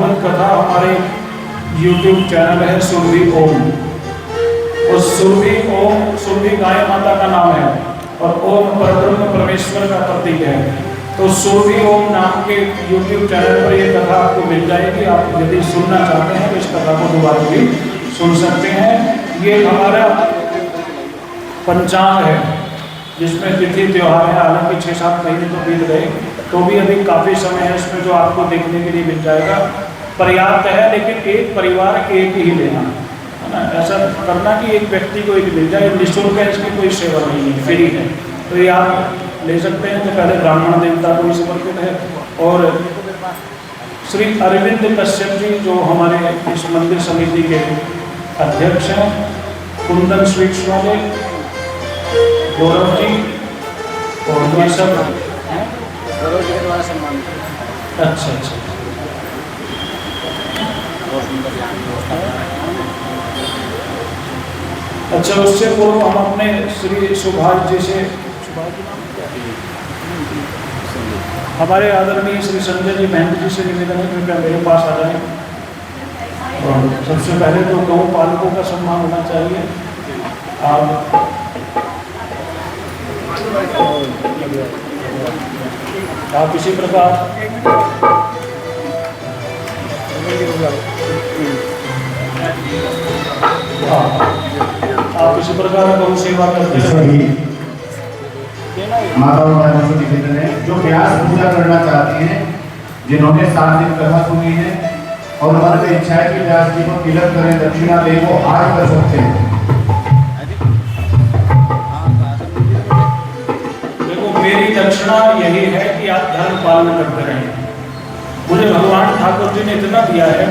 भागवत कथा हमारे YouTube चैनल है सुरभि ओम। और सुरभि गाय माता का नाम है और ओम परब्रह्म परमेश्वर का प्रतीक है। तो सुरभि ओम नाम के YouTube चैनल पर ये कथा आपको मिल जाएगी। आप यदि सुनना चाहते हैं तो इस कथा को दोबारा भी सुन सकते हैं। ये हमारा पंचांग है जिसमें तिथि त्योहार है। हालांकि 6-7 महीने तो बीत गए, तो भी अभी काफ़ी समय है इसमें जो आपको देखने के लिए मिल जाएगा। पर्याप्त है, लेकिन एक परिवार एक ही लेना है ना। ऐसा करना कि एक व्यक्ति को एक मिल जाए, निःशुल्क है, इसकी कोई सेवा नहीं है, फ्री है, तो ये आप ले सकते हैं। तो पहले ब्राह्मण देवता को ही समर्पित है। और श्री अरविंद कश्यप जी जो हमारे इस मंदिर समिति के अध्यक्ष हैं, कुंदन स्वीट्स वाले, गौरव जी और ये सब गौरव जी के द्वारा सम्मानित। अच्छा। अच्छा, उससे पूर्व हम अपने श्री सुभाष जी से, हमारे आदरणीय श्री संजय जी महंत जी से निवेदन है कृपया मेरे पास आ जाए। और सबसे पहले तो गौ पालकों का सम्मान होना चाहिए। आप इसी प्रकार गौ सेवा करते हैं। माता और बहनों से निवेदन है जो व्यास पूजा करना चाहती हैं, जिन्होंने 7 दिन कथा सुनी है और मन में इच्छा है कि व्यास जी को तिलक करें, दक्षिणा दें, वो आज कर सकते हैं। देखो, मेरी दक्षिणा यही है कि आप धर्म पालन करते रहें। मुझे भगवान ठाकुर जी ने इतना दिया है।